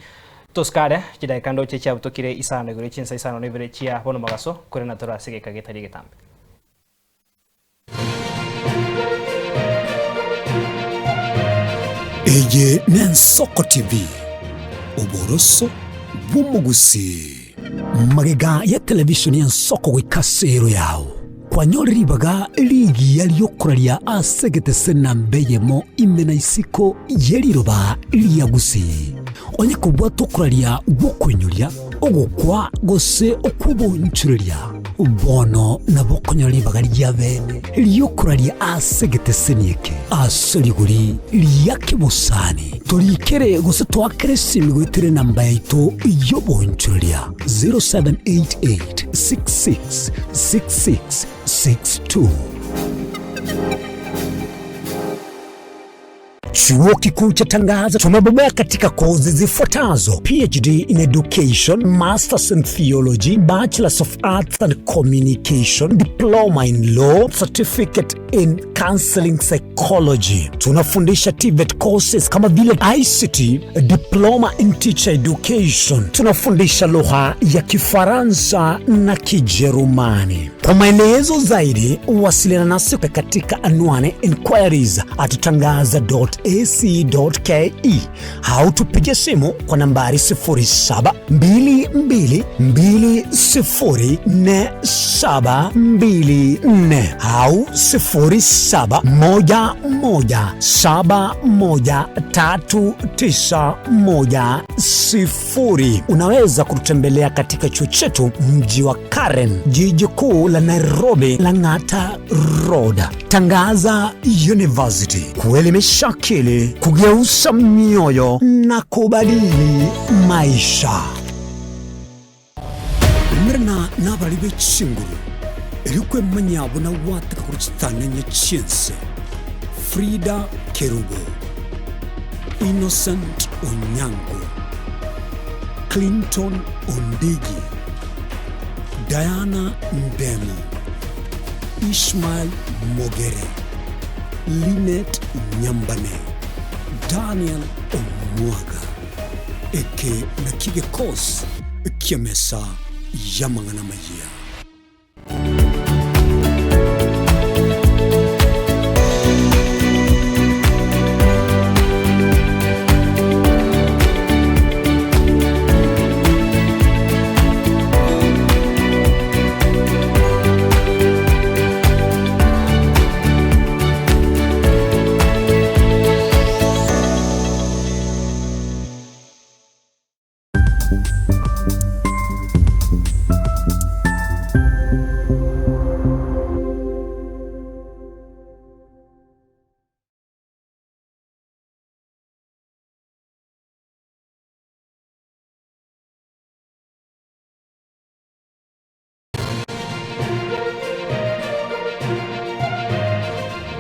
toskare jidai kando checha butokire isano gure chinsa isano nebere chia bono magaso kurena tora sege kageta ligetambe Eye Nensoko TV Oboroso bumugusi magega ya television ya Nsoko gwikasero yao kwanyori baga ligi yaliyokuralia asegete senambeyemo imena isiko yeliroba liyagusi onye kubwa tokuralia bokwenyuria ogokwa gose okubonchuria bono na bokonyori baga lyabene liyokuralia asegete senieke asoliguri liyakibusani tolikere gose twakere simigwitire namba yaito yobonchuria 0788666662. Chuo Kikuu cha Tangaza tumebobea katika kozi zifuatazo: PhD in Education, Masters in Theology, Bachelors of Arts and Communication, Diploma in Law, Certificate in Counseling Psychology. Tunafundisha TVET courses kama vile ICT, Diploma in Teacher Education. Tunafundisha lugha ya Kifaransa na Kijerumani. Kwa maelezo zaidi, wasiliana nasi katika anwani inquiries@tangaza.ac.ke au tupige simu kwa nambari 0722204724 au 0711713910. Unaweza kututembelea katika chuo chetu mji wa Karen, jiji kuu la Nairobi, Lang'ata Road. Tangaza University, kuelimisha akili, kugeuza mioyo na kubadili maisha. Mrna nabali bechinguru erikwe manyabo na wataka kuchitana nyechense. Frida Kerubo, Innocent Onyango, Clinton Ondigi, Diana Ndemu, Ishmael Mogere, Linet Nyambane, Daniel Omwaga, Eke na Kigekos Kiamesa Yamangana Maya.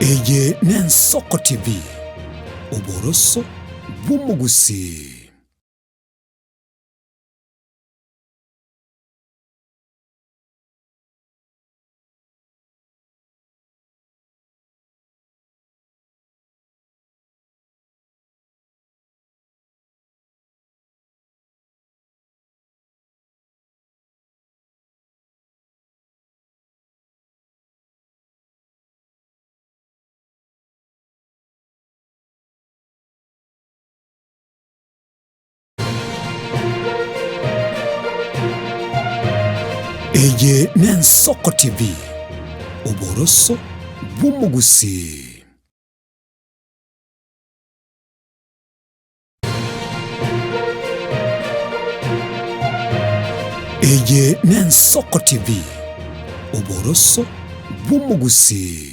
Eye Nensoko TV, Oboroso Bumugusi. Eye Nensoko TV, Oboroso Bumugusi. Eye Nensoko TV, Oboroso Bumugusi.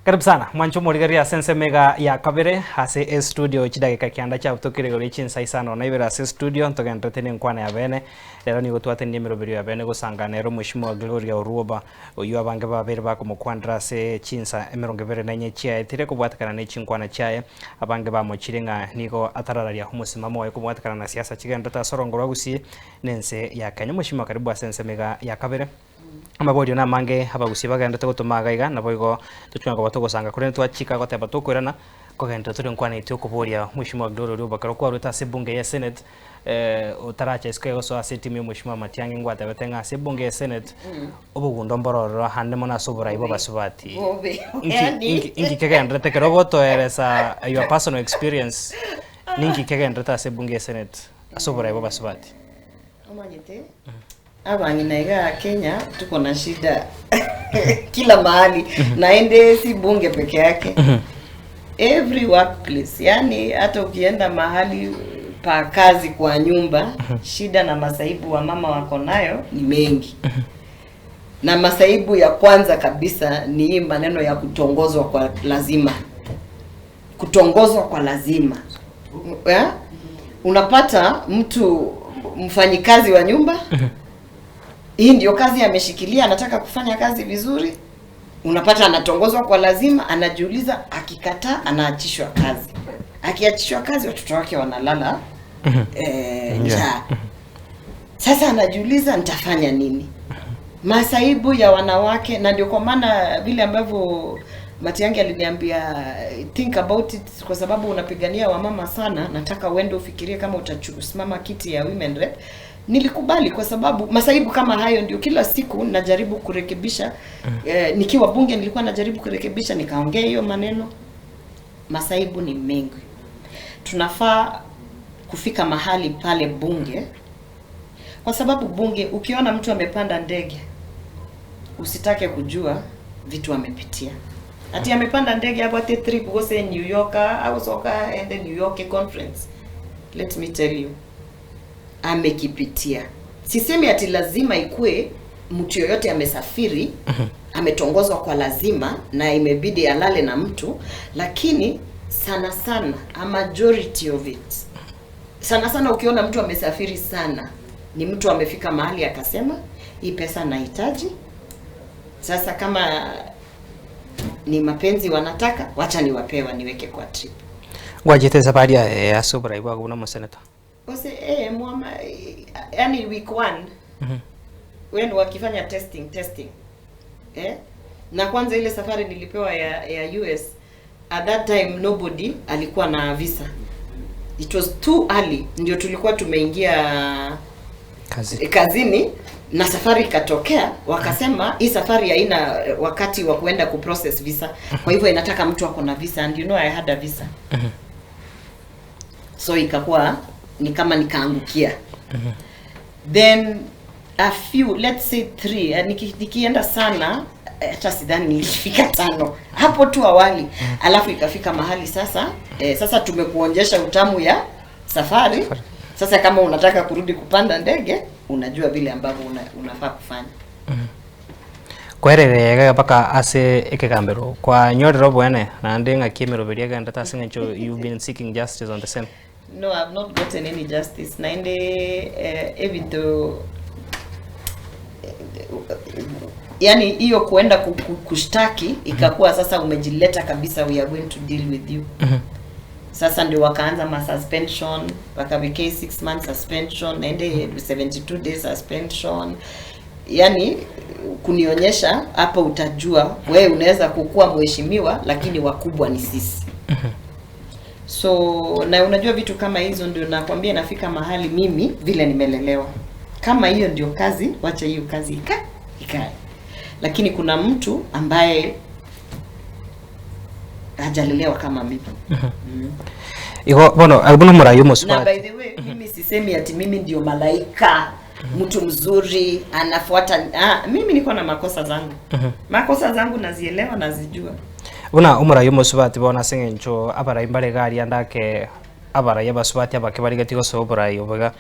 Karibu sana mwancho murigaria sense mega ya kabere hase studio chidagika kianda cha utokire gori chinsa isano na ibera hase studio ntoga entertaining nkwana ya bene lero ni gutwate ndi mirobiri ya bene gusanganero mushimo Gloria Uruoba oyu abange babere bako mukwandra se chinsa emeronge bere nanye chia etire kubwatakana ne chinkwana chaye abange ba mochiringa niko atarararia humusimamo wa kubwatakana na siasa chigenda ta sorongorwa gusi nense ya Kenya mushimo karibu sense mega ya kabere amabodio na mange abagusi bagenda gutuma iga na boigo tuchanga batugusanga kuri twachika goteba tukwirana kogenda turi nkwana ityo kuboria mushimo Gloria Uruoba karo kwa ruta sebunge ya Senate utaracha iskego so aseti mi mushimo Matiang'i ngwata betenga sebunge ya Senate obugundo mbororo hande mona sobora ibo basubati ingi kegenda tekero goto eresa your personal experience ningi kegenda ta sebunge ya Senate asobora ibo basubati amanyete abangi naiga Kenya tuko na shida kila mahali naende si bunge peke yake every workplace, yani hata ukienda mahali pa kazi kwa nyumba shida na masaibu wa mama wako nayo ni mengi. Na masaibu ya kwanza kabisa ni maneno ya kutongozwa kwa lazima. Kutongozwa kwa lazima. Unapata mtu mfanyikazi wa nyumba hii ndio kazi ameshikilia, anataka kufanya kazi vizuri. Unapata anatongozwa kwa lazima, anajiuliza, akikataa anaachishwa kazi. Akiachishwa kazi watoto wake wanalala njaa. Sasa anajiuliza nitafanya nini? Masaibu ya wanawake, na ndio kwa maana vile ambavyo Matiang'i aliniambia think about it, kwa sababu unapigania wamama sana, nataka uende ufikirie kama utasimama kiti ya women rep. Nilikubali kwa sababu masaibu kama hayo ndio kila siku najaribu kurekebisha. Nikiwa bunge nilikuwa najaribu kurekebisha, nikaongea hiyo maneno. Masaibu ni mengi. Tunafaa kufika mahali pale bunge, kwa sababu bunge ukiona mtu amepanda ndege usitake kujua vitu amepitia. Ati amepanda ndege hapo ate trip go say New York au soka ende New York conference. Let me tell you, amekipitia. Sisemi ati lazima ikue mtu yoyote amesafiri, ametongozwa kwa lazima na imebidi alale na mtu, lakini sana sana a majority of it. Sana sana ukiona mtu amesafiri sana, ni mtu amefika mahali akasema, hii pesa nahitaji. Sasa kama ni mapenzi wanataka, wacha niwapewa niweke kwa trip. Wajete sabadia ya sobra iwa kuna mseneta. Wase mama yani week 1 when wakifanya testing na kwanza ile safari nilipewa ya US, at that time nobody alikuwa na visa. It was too early, ndio tulikuwa tumeingia kazini na safari ikatokea, wakasema hii safari haina wakati wa kuenda kuprocess visa, kwa hivyo inataka mtu ako na visa, and you know I had a visa. So ikakuwa ni kama nikaangukia. Then a few, let's say 3, nikienda sana hata sidhani nilifika 5 hapo tu awali. Alafu ikafika mahali sasa sasa tumekuonjesha utamu ya safari. Sasa kama unataka kurudi kupanda ndege, unajua vile ambavyo unafaa kufanya. Kwerere paka ase ekegambero kwa nyorero bwene na ndinga kimero beriaga ndata singacho you've been seeking justice on the same. No, I've not gotten any justice. Naende even though yani hiyo kuenda kushtaki ikakuwa sasa umejileta kabisa, we are going to deal with you. Sasa ndio wakaanza ma suspension, wakaweke 6 months suspension, naende 72 days suspension. Yani kunionyesha hapa utajua wewe unaweza kukua mheshimiwa lakini wakubwa ni sisi. So na unajua vitu kama hizo ndio nakwambia nafika mahali mimi vile nimelelewa. Kama hiyo ndio kazi, wacha hiyo kazi ikae. Lakini kuna mtu ambaye hajalelewa kama mimi. Iko bono albuno murayo mospa. Na by the way, mimi sisemi ati mimi ndio malaika, mtu mzuri, anafuata mimi niko na makosa zangu. Makosa zangu nazielewa, nazijua. Una umurayo mospa bona sengencho abara imbare gari andake abara yabaswati abake gatiko sobora yoboga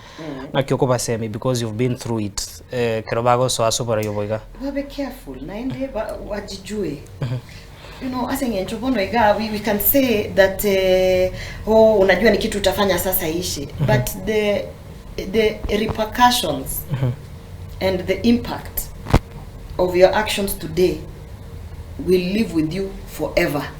nakyo basemi because you've been through it kerobago so asobora yoboga. Be careful naende wajijue. You know, asengencho bono iga we can say that unajua ni kitu utafanya sasa ishi, but the repercussions and the impact of your actions today will live with you forever.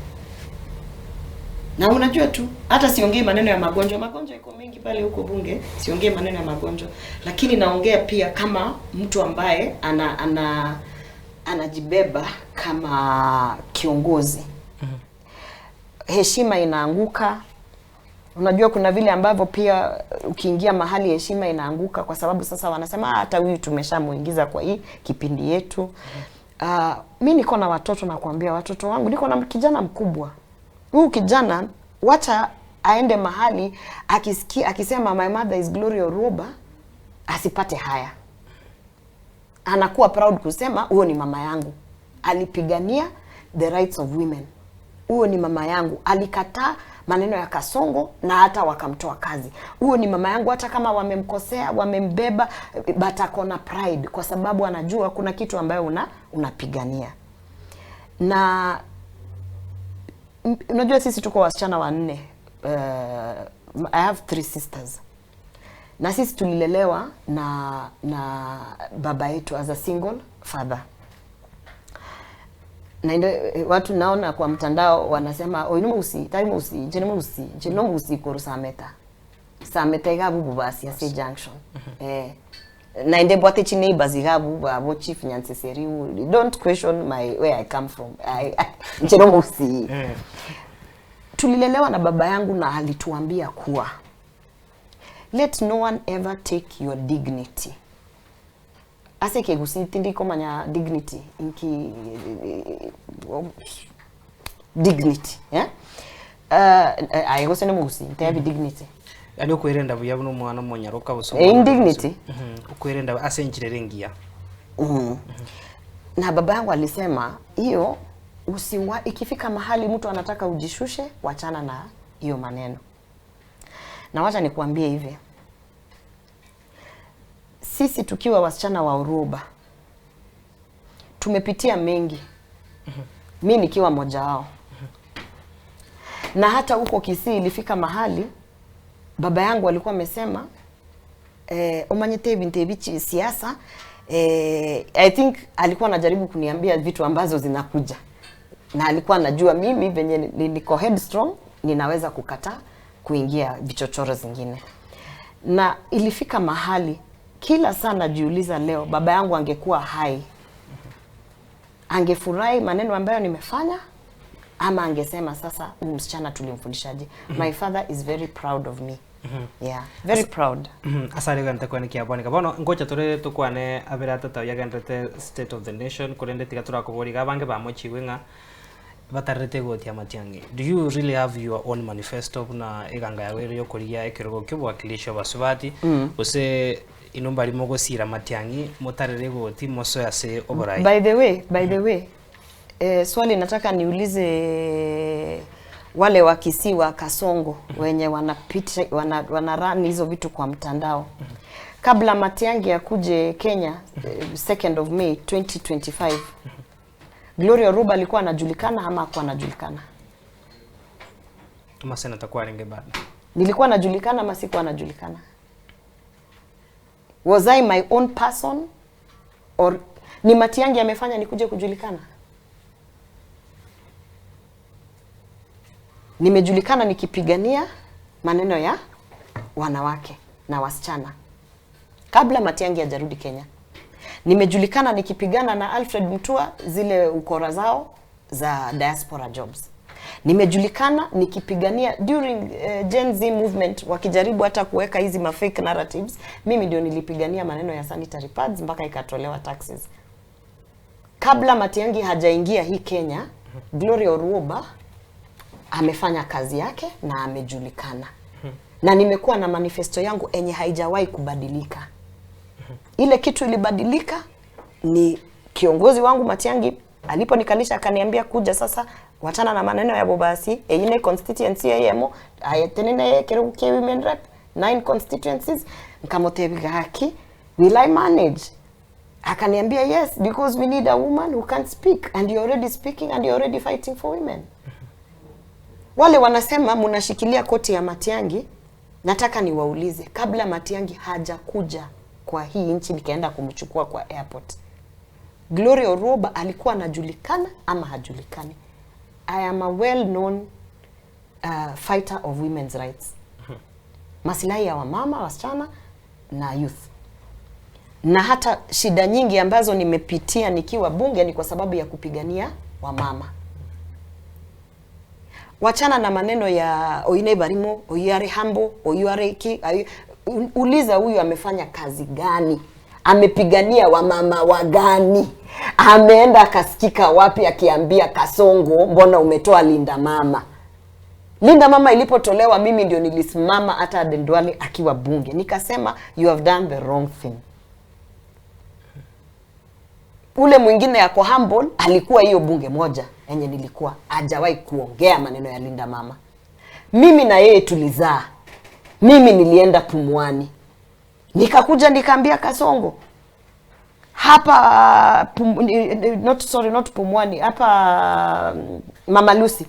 Na unajua tu, hata siongei maneno ya magonjwa iko mengi pale huko bunge, siongei maneno ya magonjwa, lakini naongea pia kama mtu ambaye anajibeba kama kiongozi. Heshima inaanguka. Unajua kuna vile ambavyo pia ukiingia mahali heshima inaanguka, kwa sababu sasa wanasema hata huyu tumeshamuingiza kwa hii kipindi yetu. Mimi niko na watoto, na kuambia watoto wangu, niko na kijana mkubwa. Huyu kijana wacha aende mahali akisema my mother is Glory Oroba, asipate haya. Anakuwa proud kusema huyo ni mama yangu. Alipigania the rights of women. Huyo ni mama yangu. Alikataa maneno ya Kasongo na hata wakamtoa kazi. Huyo ni mama yangu, hata kama wamemkosea, wamembeba, but akona pride kwa sababu anajua kuna kitu ambayo unapigania. Na unajua sisi tuko wasichana 4. I have 3 sisters. Na sisi tulilelewa na baba yetu as a single father. Na watu naona kwa mtandao wanasema jeno musi koru sameta igabu basi ya say junction. Na inde bote chini neighbors igabu babo chief nyanseseri. Don't question where I come from. Jeno musi. Tulilelewa na baba yangu na alituambia kuwa let no one ever take your dignity. Aseke gusitindi komanya dignity inki dignity, ayo sene musi ntabi dignity. Ani ukwirenda buyabuno mwana monyaruka buso. Indignity. Ukwirenda asenjirerengia. Na baba yangu alisema hiyo ikifika mahali mtu anataka ujishushe, wachana na hiyo maneno. Na wacha nikuambie hivi. Sisi tukiwa wasichana wa Oroba tumepitia mengi. Mimi nikiwa mmoja wao. Na hata huko Kisii ilifika mahali baba yangu alikuwa amesema omanyete binte bichi siasa. I think alikuwa anajaribu kuniambia vitu ambazo zinakuja. Na alikuwa anajua mimi venye niko headstrong ninaweza kukataa kuingia vichochoro zingine. Na ilifika mahali kila saa najiuliza, leo baba yangu angekuwa hai, angefurahi maneno ambayo nimefanya ama angesema sasa huyu msichana tulimfundishaje? My father is very proud of me. Yeah, very proud. Asali gante kwa nikia boni kabono ngocha tore tukwane abirata ta yagandete state of the nation kurende tigatura kubori gabange bamochi wenga batarete gotia matiangi. Do you really have your own manifesto na iganga yawe yo kuria ekirogo kyobwakilisho basubati use inomba limo gosira matiangi motarere goti moso ya se oborai? By the way, swali nataka niulize wale wa Kisiwa Kasongo wenye wanapita wanarun hizo vitu kwa mtandao. Kabla Matiang'i ya kuje Kenya 2nd of May 2025, Gloria Oruba alikuwa anajulikana ama hakuwa anajulikana? Tuma senata kwa renge bado. Nilikuwa najulikana ama sikuwa najulikana? Was I my own person or ni Matiang'i amefanya nikuje kujulikana? Nimejulikana nikipigania maneno ya wanawake na wasichana kabla Matiang'i hajarudi Kenya. Nimejulikana nikipigana na Alfred Mutua zile ukora zao za diaspora jobs. Nimejulikana nikipigania during Gen Z movement wakijaribu hata kuweka hizi fake narratives. Mimi ndio nilipigania maneno ya sanitary pads mpaka ikatolewa taxes. Kabla Matiang'i hajaingia hii Kenya, Gloria Oruba amefanya kazi yake na amejulikana. Na nimekuwa na manifesto yangu enye haijawahi kubadilika. Ile kitu ilibadilika ni kiongozi wangu Matiang'i aliponikalisha akaniambia kuja sasa watana na maneno ya Bobasi, ine constituency yemo, ayetenene kerugu ke women rep, 9 constituencies, nkamotebiga haki, will I manage? Akaniambia yes, because we need a woman who can speak and you're already speaking and you're already fighting for women. Wale wanasema munashikilia koti ya Matiang'i, nataka niwaulize, kabla Matiang'i hajakuja kwa hii nchi nikaenda kumchukua kwa airport, Gloria Oruba alikuwa anajulikana ama hajulikani? I am a well-known fighter of women's rights. Maslahi ya wamama, wasichana na youth. Na hata shida nyingi ambazo nimepitia nikiwa bunge ni kwa sababu ya kupigania wamama. Wachana na maneno ya Oine Barimo, Oyare Hambo, Oyare Ki, uliza huyu amefanya kazi gani? Amepigania wamama wa gani? Ameenda akasikika wapi akiambia Kasongo mbona umetoa Linda Mama? Linda Mama ilipotolewa mimi ndio nilisimama hata Dendwale akiwa bunge. Nikasema you have done the wrong thing. Ule mwingine yako humble alikuwa hiyo bunge moja yenye nilikuwa hajawahi kuongea maneno ya Linda Mama. Mimi na yeye tulizaa. Mimi nilienda Pumwani. Nikakuja nikaambia Kasongo hapa not Pumwani, hapa Mama Lucy.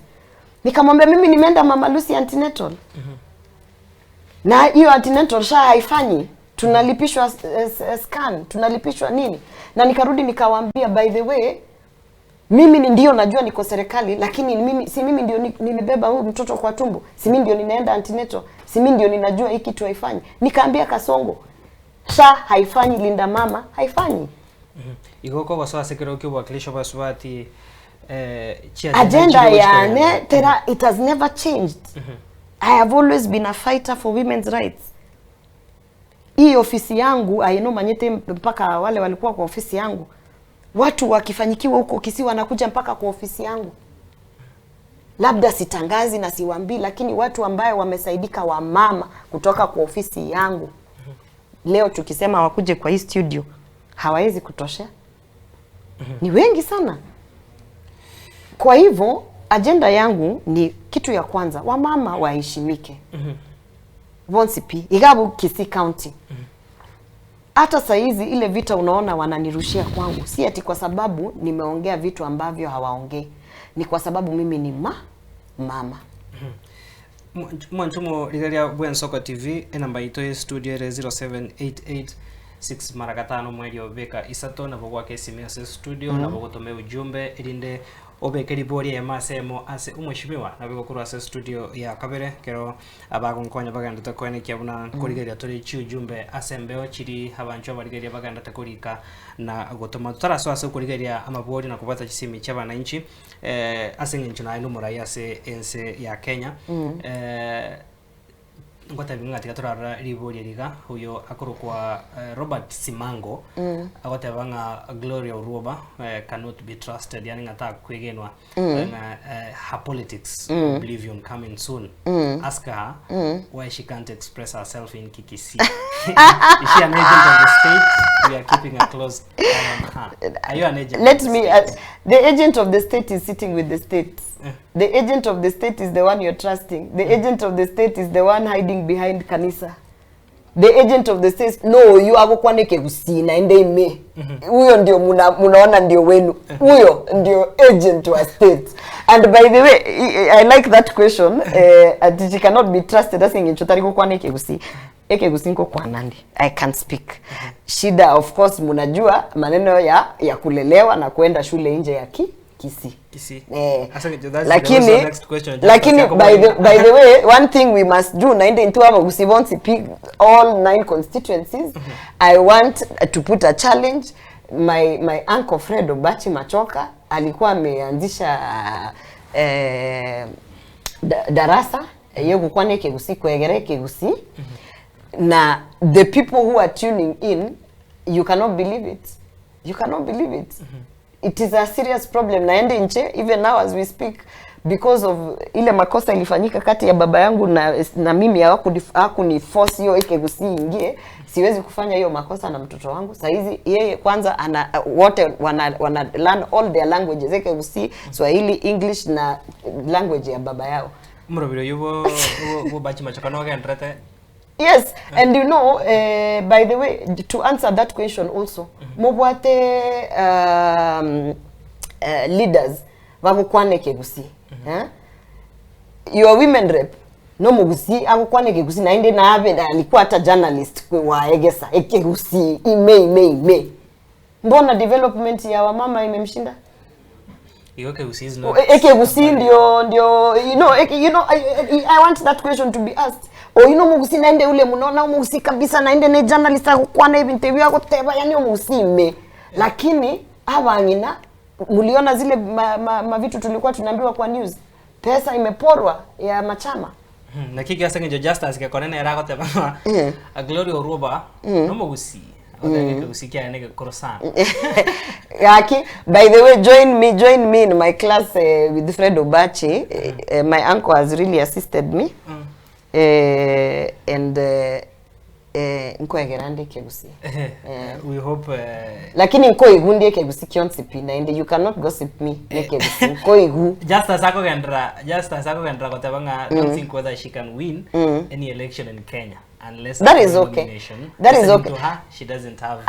Nikamwambia mimi nimeenda Mama Lucy antenatal. Na hiyo antenatal haifanyi. Tunalipishwa scan, tunalipishwa nini? Na nikarudi nikawaambia by the way, mimi ndio najua niko serikali, lakini mimi ndio nilibeba huyu mtoto kwa tumbo. Si mimi ndio ninaenda antenatal. Si mimi ndio ninajua hiki kitu haifanyi. Nikaambia Kasongo, haifanyi, Linda Mama haifanyi. Igoko kwa sekero kyobwakilisho basubati agenda ya tera it has never changed. I have always been a fighter for women's rights. Hii ofisi yangu ayeno manyete mpaka wale walikuwa kwa ofisi yangu. Watu wakifanyikiwa huko Kisii wanakuja mpaka kwa ofisi yangu. Labda sitangazi na siwaambii, lakini watu ambao wamesaidika wa mama kutoka kwa ofisi yangu. Leo tukisema wakuje kwa hii studio hawawezi kutosha. Ni wengi sana. Kwa hivyo agenda yangu ni kitu ya kwanza, wamama waheshimike. Vonsipi, Igabu Kisii County. Hata saizi ile vita unaona wananirushia kwangu, si ati kwa sababu nimeongea vitu ambavyo hawaongei. Ni kwa sababu mimi ni mama. Mwanchumo ligalia Bwensoko TV enamba ito studio 0788 6 mara 5 mweli obeka isato na bogwa kesimia studio na bogotome ujumbe ilinde obekeri bori ya masemo ase umweshimiwa na biko kuru ase studio ya kabere kero abagunkonya baganda takwene kyabuna kurigeria turi cyujumbe asembeo chiri abancho barigeria baganda takurika na gotoma taraso ase kurigeria amabori na kubata chisimi cy'abananchi ase ngincho na inumura yase ense ya Kenya ngota binga tikatora ribori riga huyo akorokwa Robert Simango agote banga Gloria Uroba cannot be trusted yani ngata kwegenwa her politics oblivion coming soon ask her why she can't express herself in Kikisi. Is she an agent of the state? We are keeping a close eye on her. Are you an agent? Let me the agent of the state is sitting with the state. The agent of the state is the one you're trusting. The agent of the state is the one hiding behind kanisa. The agent of the state, no, you have kwaneke kusina ende ime. Huyo ndio munaona ndio wenu. Huyo ndio agent wa state. And by the way, I like that question. She cannot be trusted as in chotari kwaneke kusi. Eke kusinko kwa nandi. I can't speak. Shida of course munajua maneno ya kulelewa na kwenda shule nje ya Kisi. Lakini by the way, one thing we must do naende into aba usibonsi pick all 9 constituencies. I want to put a challenge. My uncle Fred Obachi Machoka alikuwa ameanzisha darasa yego kwane Kegusi kwegere Kegusi na the people who are tuning in, you cannot believe it. You cannot believe it. It is a serious problem naende nche even now as we speak because of ile makosa ilifanyika kati ya baba yangu na mimi hakuni force hiyo Kegusi ingie. Siwezi kufanya hiyo makosa na mtoto wangu. Saizi yeye kwanza wote wana learn all their languages Kegusi, Swahili, English na language ya baba yao. Murobiro yubo bachi Machoka no gentrete. Yes, and you know, by the way, to answer that question also, mobwate leaders wakukwane Kegusi. Your women rep, no mugusi, akukwane Kegusi, na inde na abe, alikuwa hata journalist kwa egesa, Kegusi, ime. Mbona development ya wamama imemshinda? Kegusi is not. Kegusi ndio, you know, I want that question to be asked. You mugusi naende ule munaona mugusi kabisa naende ne journalist akukwana hivi interview yako teba yani mugusi ime. Lakini abangina muliona zile vitu tulikuwa tunaambiwa kwa news. Pesa imeporwa ya machama. Na kiki asa ngejo justice ke konene era ko teba. A Gloria Uroba no mugusi. Kegusi kia nege korosana. Yaki, by the way, join me in my class with Fred Obachi. My uncle has really assisted me. And nkoegerande Kegusi. We hope lakini nkoigundie Kegusi kionsipi na ende you cannot gossip me Kegusi nkoigu just as ako gendra kotabanga don't think whether she can win any election in Kenya unless that is okay. That is okay. To her, she doesn't have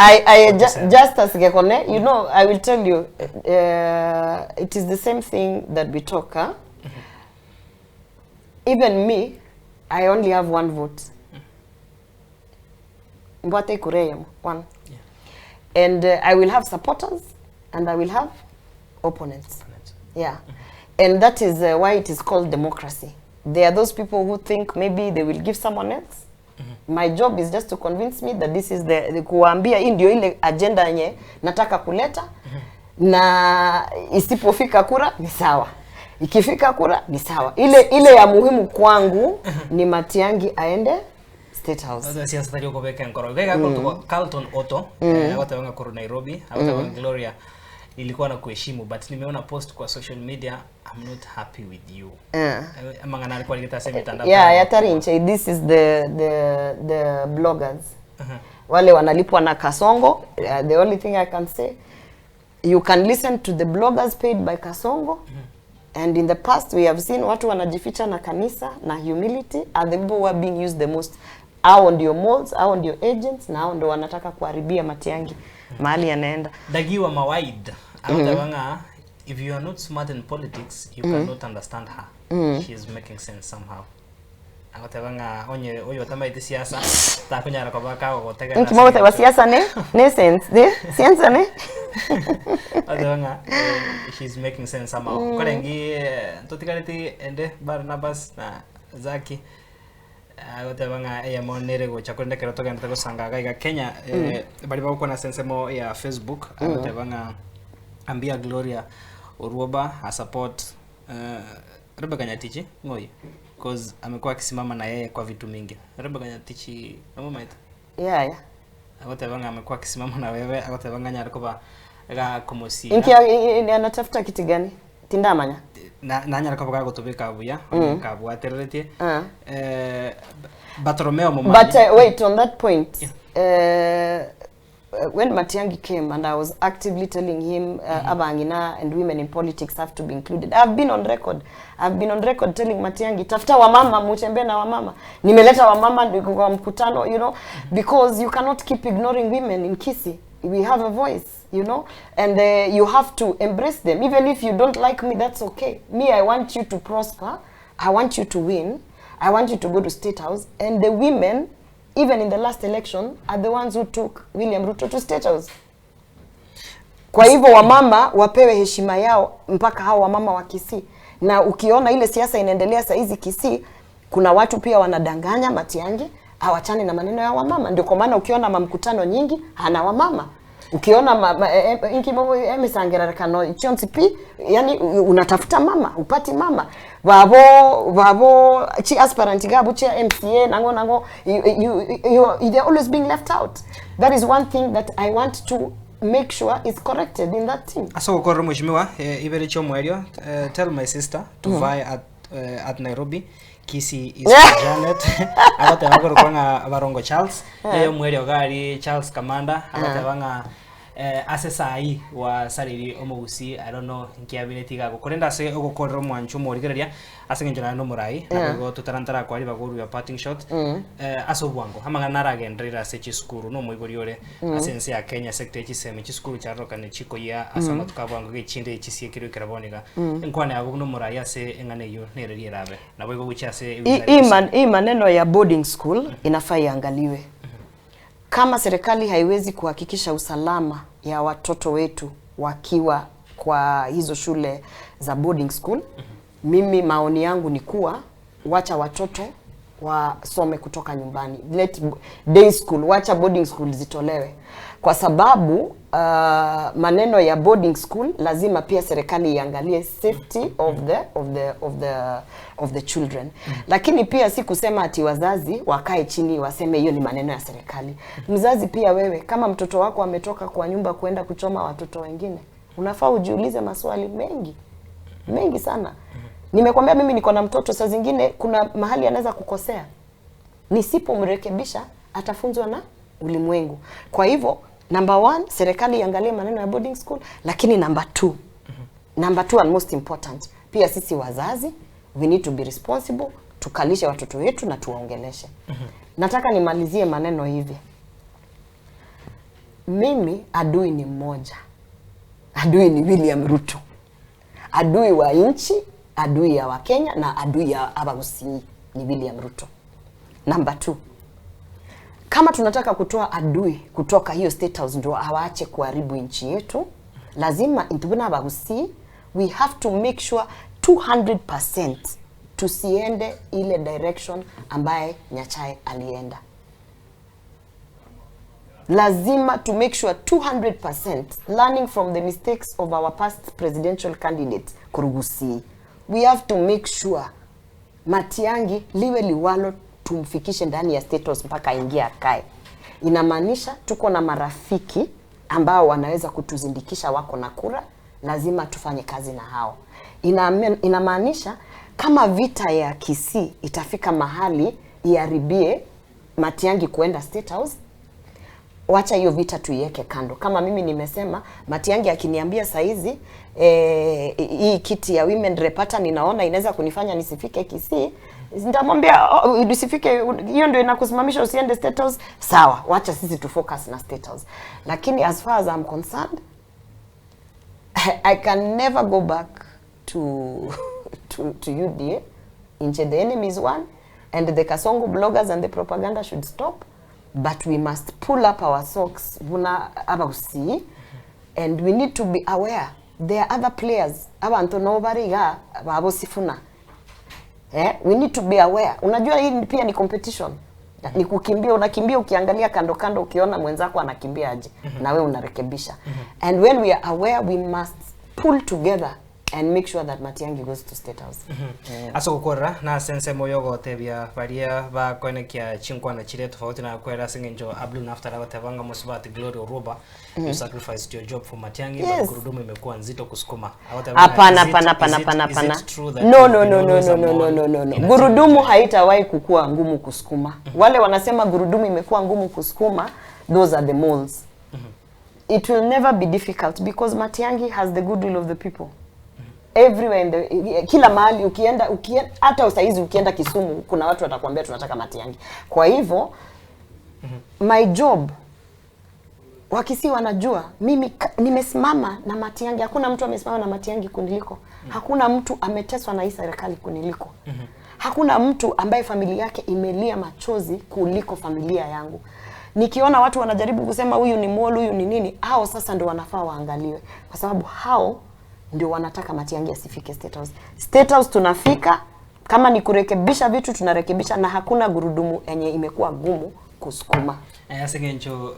just as gekone, you know, I will tell you it is the same thing that we talk, huh? Even me, I only have one vote. Mbwate kureyemo, one. Yeah. And I will have supporters and I will have opponents. Yeah. And that is why it is called democracy. There are those people who think maybe they will give someone else. My job is just to convince me that this is the kuambia hii ndio ile agenda yenye nataka kuleta na isipofika kura ni sawa. Ikifika kura ni sawa. Ile ya muhimu kwangu ni Matiang'i aende State House. Sasa siasa tario kobeka nkoro. Gega kwa Carlton Otto, watawenga kuru Nairobi, watawenga Gloria. Nilikuwa na kuheshimu but nimeona post kwa social media, I'm not happy with you. Amangana alikuwa nikita mitandao. Yeah, yatari nche, this is the bloggers. Wale wanalipwa na Kasongo. The only thing I can say, you can listen to the bloggers paid by Kasongo. And in the past we have seen watu wanajificha na kanisa na humility are the people who are being used the most. Hao ndio molds, hao ndio agents na hao ndio wanataka kuharibia Matiang'i mahali yanaenda. Dagiwa mawaid. Awanga, if you are not smart in politics, you cannot understand her. She is making sense somehow. Awatawanga oyo tama ite siasa ta kunyara kwa baka o tega. Nkimo wa siasa ne sense de siasa ne Adanga she's making sense somehow. Korengi totikariti ende Barnabas na Zaki. Agotebanga yamonere go chakonde keroto gante go sanga ga Kenya bali ba kuna sensemo ya Facebook agotebanga ambia Gloria Uruoba a support Rebecca Nyatichi ngoi because amekuwa akisimama na yeye kwa vitu mingi. Rebecca Nyatichi namumaita yeah agotebanga amekuwa akisimama na wewe agotebanga nyarikoba ga komosi inki anatafuta kiti gani tindamanya na nyarikoba ga gotubika abuya kabu aterete Bartolomeo Momani. But wait, on that point, when Matiangi came and I was actively telling him Abangina and women in politics have to be included. I've been on record telling Matiangi, tafuta wamama, mutembe na wamama. Nimeleta wamama kwa mkutano, you know, because you cannot keep ignoring women in Kisii. We have a voice, you know, and you have to embrace them. Even if you don't like me, that's okay. Me, I want you to prosper. I want you to win. I want you to go to State House. And the women, even in the last election, are the ones who took William Ruto to State House. Kwa hivyo wamama wapewe heshima yao mpaka hao wamama wa Kisii. Na ukiona ile siasa inaendelea saa hizi Kisii, kuna watu pia wanadanganya Matiangi, hawachane na maneno ya wamama. Ndio kwa maana ukiona mamkutano nyingi, hana wamama. Ukiona inkimo emisangera kano chonsipi, yani unatafuta mama, upati mama. Wabo chi aspirant gabu chi MCA nango they're always being left out. That is one thing that I want to make sure is corrected in that team. Aso kokoro mheshimiwa Ibere Chomwerio, tell my sister to vie at Nairobi. Kisii is Janet. Agote bagoro kwanga Barongo Charles. Mwerio gari Charles Kamanda. Agote banga asesai wa Sariri Omugusi. I don't know nkiabineti gago. Korenda se ogokorro mwanchu morigereria asengenjana no murai nago tutarantara kwali baguru ya parting shot. Aso bwango hamanga naragendrira sechi skuru no muigoriore asense ya Kenya sector chiseme chiskuru charoka ne chiko ya asama tukabwango gechinde chisie kiro kiraboniga. Nkwane ago no murai ase engane yo nereri rabe. Nabo go guchase hii maneno ya boarding school inafaa iangaliwe. Kama serikali haiwezi kuhakikisha usalama ya watoto wetu wakiwa kwa hizo shule za boarding school, mimi maoni yangu ni kuwa wacha watoto wasome kutoka nyumbani. Let day school, wacha boarding school zitolewe. Kwa sababu maneno ya boarding school lazima pia serikali iangalie safety of the children. Lakini pia si kusema ati wazazi wakae chini waseme hiyo ni maneno ya serikali. Mzazi pia wewe kama mtoto wako ametoka kwa nyumba kwenda kuchoma watoto wengine, unafaa ujiulize maswali mengi sana. Nimekwambia mimi niko na mtoto, saa zingine kuna mahali anaweza kukosea. Nisipomrekebisha atafunzwa na ulimwengu. Kwa hivyo number 1 serikali iangalie maneno ya boarding school, lakini number 2 and most important, pia sisi wazazi we need to be responsible, tukalishe watoto wetu na tuwaongeleshe. Nataka nimalizie maneno hivi. Mimi adui ni mmoja. Adui ni William Ruto. Adui wa nchi, adui ya Wakenya na adui ya Abagusii ni William Ruto. Number 2, kama tunataka kutoa adui kutoka hiyo State House ndio awaache kuharibu nchi yetu, lazima intubuna Abagusii we have to make sure 200% tusiende ile direction ambaye Nyachae alienda. Lazima to make sure 200% learning from the mistakes of our past presidential candidate Kurugusii. We have to make sure Matiangi liwe liwalo tumfikishe ndani ya State House mpaka ingia akae. Inamaanisha tuko na marafiki ambao wanaweza kutuzindikisha wako na kura, lazima tufanye kazi na hao. Inamaanisha kama vita ya Kisii itafika mahali iharibie Matiangi kuenda State House, wacha hiyo vita tuiweke kando. Kama mimi nimesema Matiangi akiniambia saizi hii kiti ya women rep hata ninaona inaweza kunifanya nisifike Kisii, nitamwambia usifike, hiyo ndio inakusimamisha usiende State House. Sawa, wacha sisi tu focus na State House. Lakini as far as I'm concerned, I can never go back to UDA. Inche, the enemy is one, and the Kasongo bloggers and the propaganda should stop. But we must pull up our socks. Buna Abagusii, and we need to be aware there are other players abantu no bariga babo sifuna. We need to be aware. Unajua hii pia ni competition. Ni kukimbia, unakimbia ukiangalia kando kando ukiona mwenzako anakimbia aje na wewe unarekebisha. And when we are aware, we must pull together and make sure that Matiang'i goes to State House. Aso gukora na sense moyo gotebia baria ba konekia chinkwa na chile tofauti na kwera singenjo ablu naftara gotebanga musibati Glory Oruba. You sacrificed your job for Matiang'i, but gurudumu imekuwa nzito kusukuma. Hapana. No. Gurudumu haitawahi kukua ngumu kusukuma. Wale wanasema gurudumu imekuwa ngumu kusukuma, those are the moles. It will never be difficult because Matiang'i has the goodwill of the people. Everywhere in the, kila mahali ukienda hata usaizi ukienda Kisumu kuna watu watakwambia tunataka Matiang'i. Kwa hivyo my job Wakisi wanajua mimi nimesimama na Matiang'i. Hakuna mtu amesimama na Matiang'i kuniliko. Hakuna mtu ameteswa na hii serikali kuniliko. Hakuna mtu ambaye familia yake imelia machozi kuliko familia yangu. Nikiona watu wanajaribu kusema huyu ni molo, huyu ni nini, hao sasa ndio wanafaa waangaliwe, kwa sababu hao ndio wanataka Matiang'i asifike State House. State House tunafika, kama ni kurekebisha vitu tunarekebisha, na hakuna gurudumu yenye imekuwa gumu kusukuma. Asengencho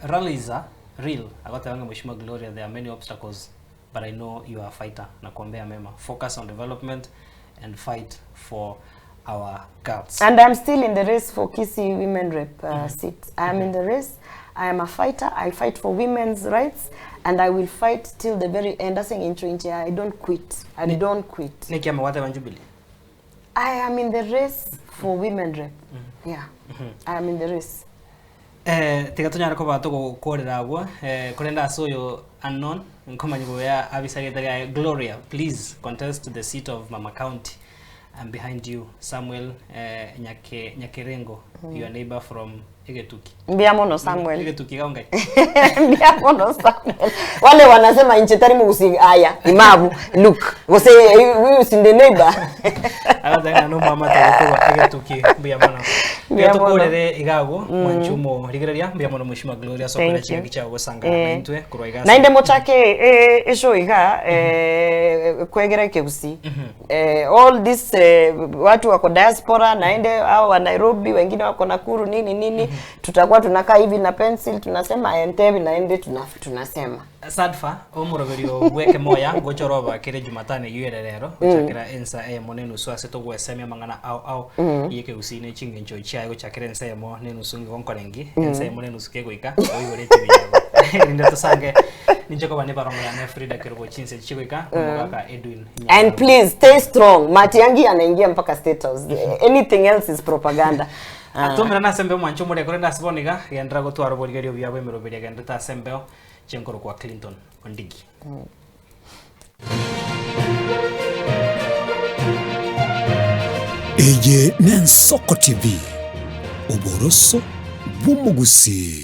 rallies are real. Agotanga Mheshimiwa Gloria, there are many obstacles, but I know you are a fighter. Nakuombea mema. Focus on development and fight for our girls. And I'm still in the race for Kisii Women Rep seat. I am in the race. I am a fighter. I fight for women's rights, and I will fight till the very end. I don't quit. I don't quit. Niki amewate wanjubili. I am in the race for women rep. Yeah. I am in the race. Tigatunya rako bato gukorera agwa kurenda soyo unknown nkoma nyigo ya abisagetaga Gloria, please contest the seat of Mama County. I'm behind you, Samuel Nyakerengo, your neighbor from Egetuki. Mbiamono Samuel. Egetuki kaungai. Mbiamono Samuel. Wale wanasema inchetari mugusi aya imabu look wose we is in the neighbor. Agata no mama tagotoba Egetuki mbiamono. Tukorere igago mwanchumo rigereria mbiamono Mheshimiwa Gloria so kwera chingi cha gusanga naintwe kuroiga. Nainde mochake esho iga kwegera kegusi. All this watu wako diaspora naende au wa Nairobi, wengine wako Nakuru nini tutakuwa tunakaa hivi na pencil tunasema Entebbe naende tunasema Sadfa omuraberio weke moya gochoroba kire Jumatane yuerero chakira ensa monenu so aseto gwesemya mangana au yeke usine chinge ncho chayo gochakira ensa emo nenu sungi gonkorengi ensa monenu suke goika oyiborete biyago ndio tusange ninjoko bane barongo ya Frida Kerubo chinse chikoika mugaka Edwin. And please stay strong. Matiang'i anaingia mpaka State House. Anything else is propaganda. Tumira na sembe mwancho muri kurenda siboniga gendra gotwara borigerio byabo emeroberia gendeta sembeo chenkoro kwa Clinton Ondigi. Eye Nensoko TV. Oboroso bumugusi.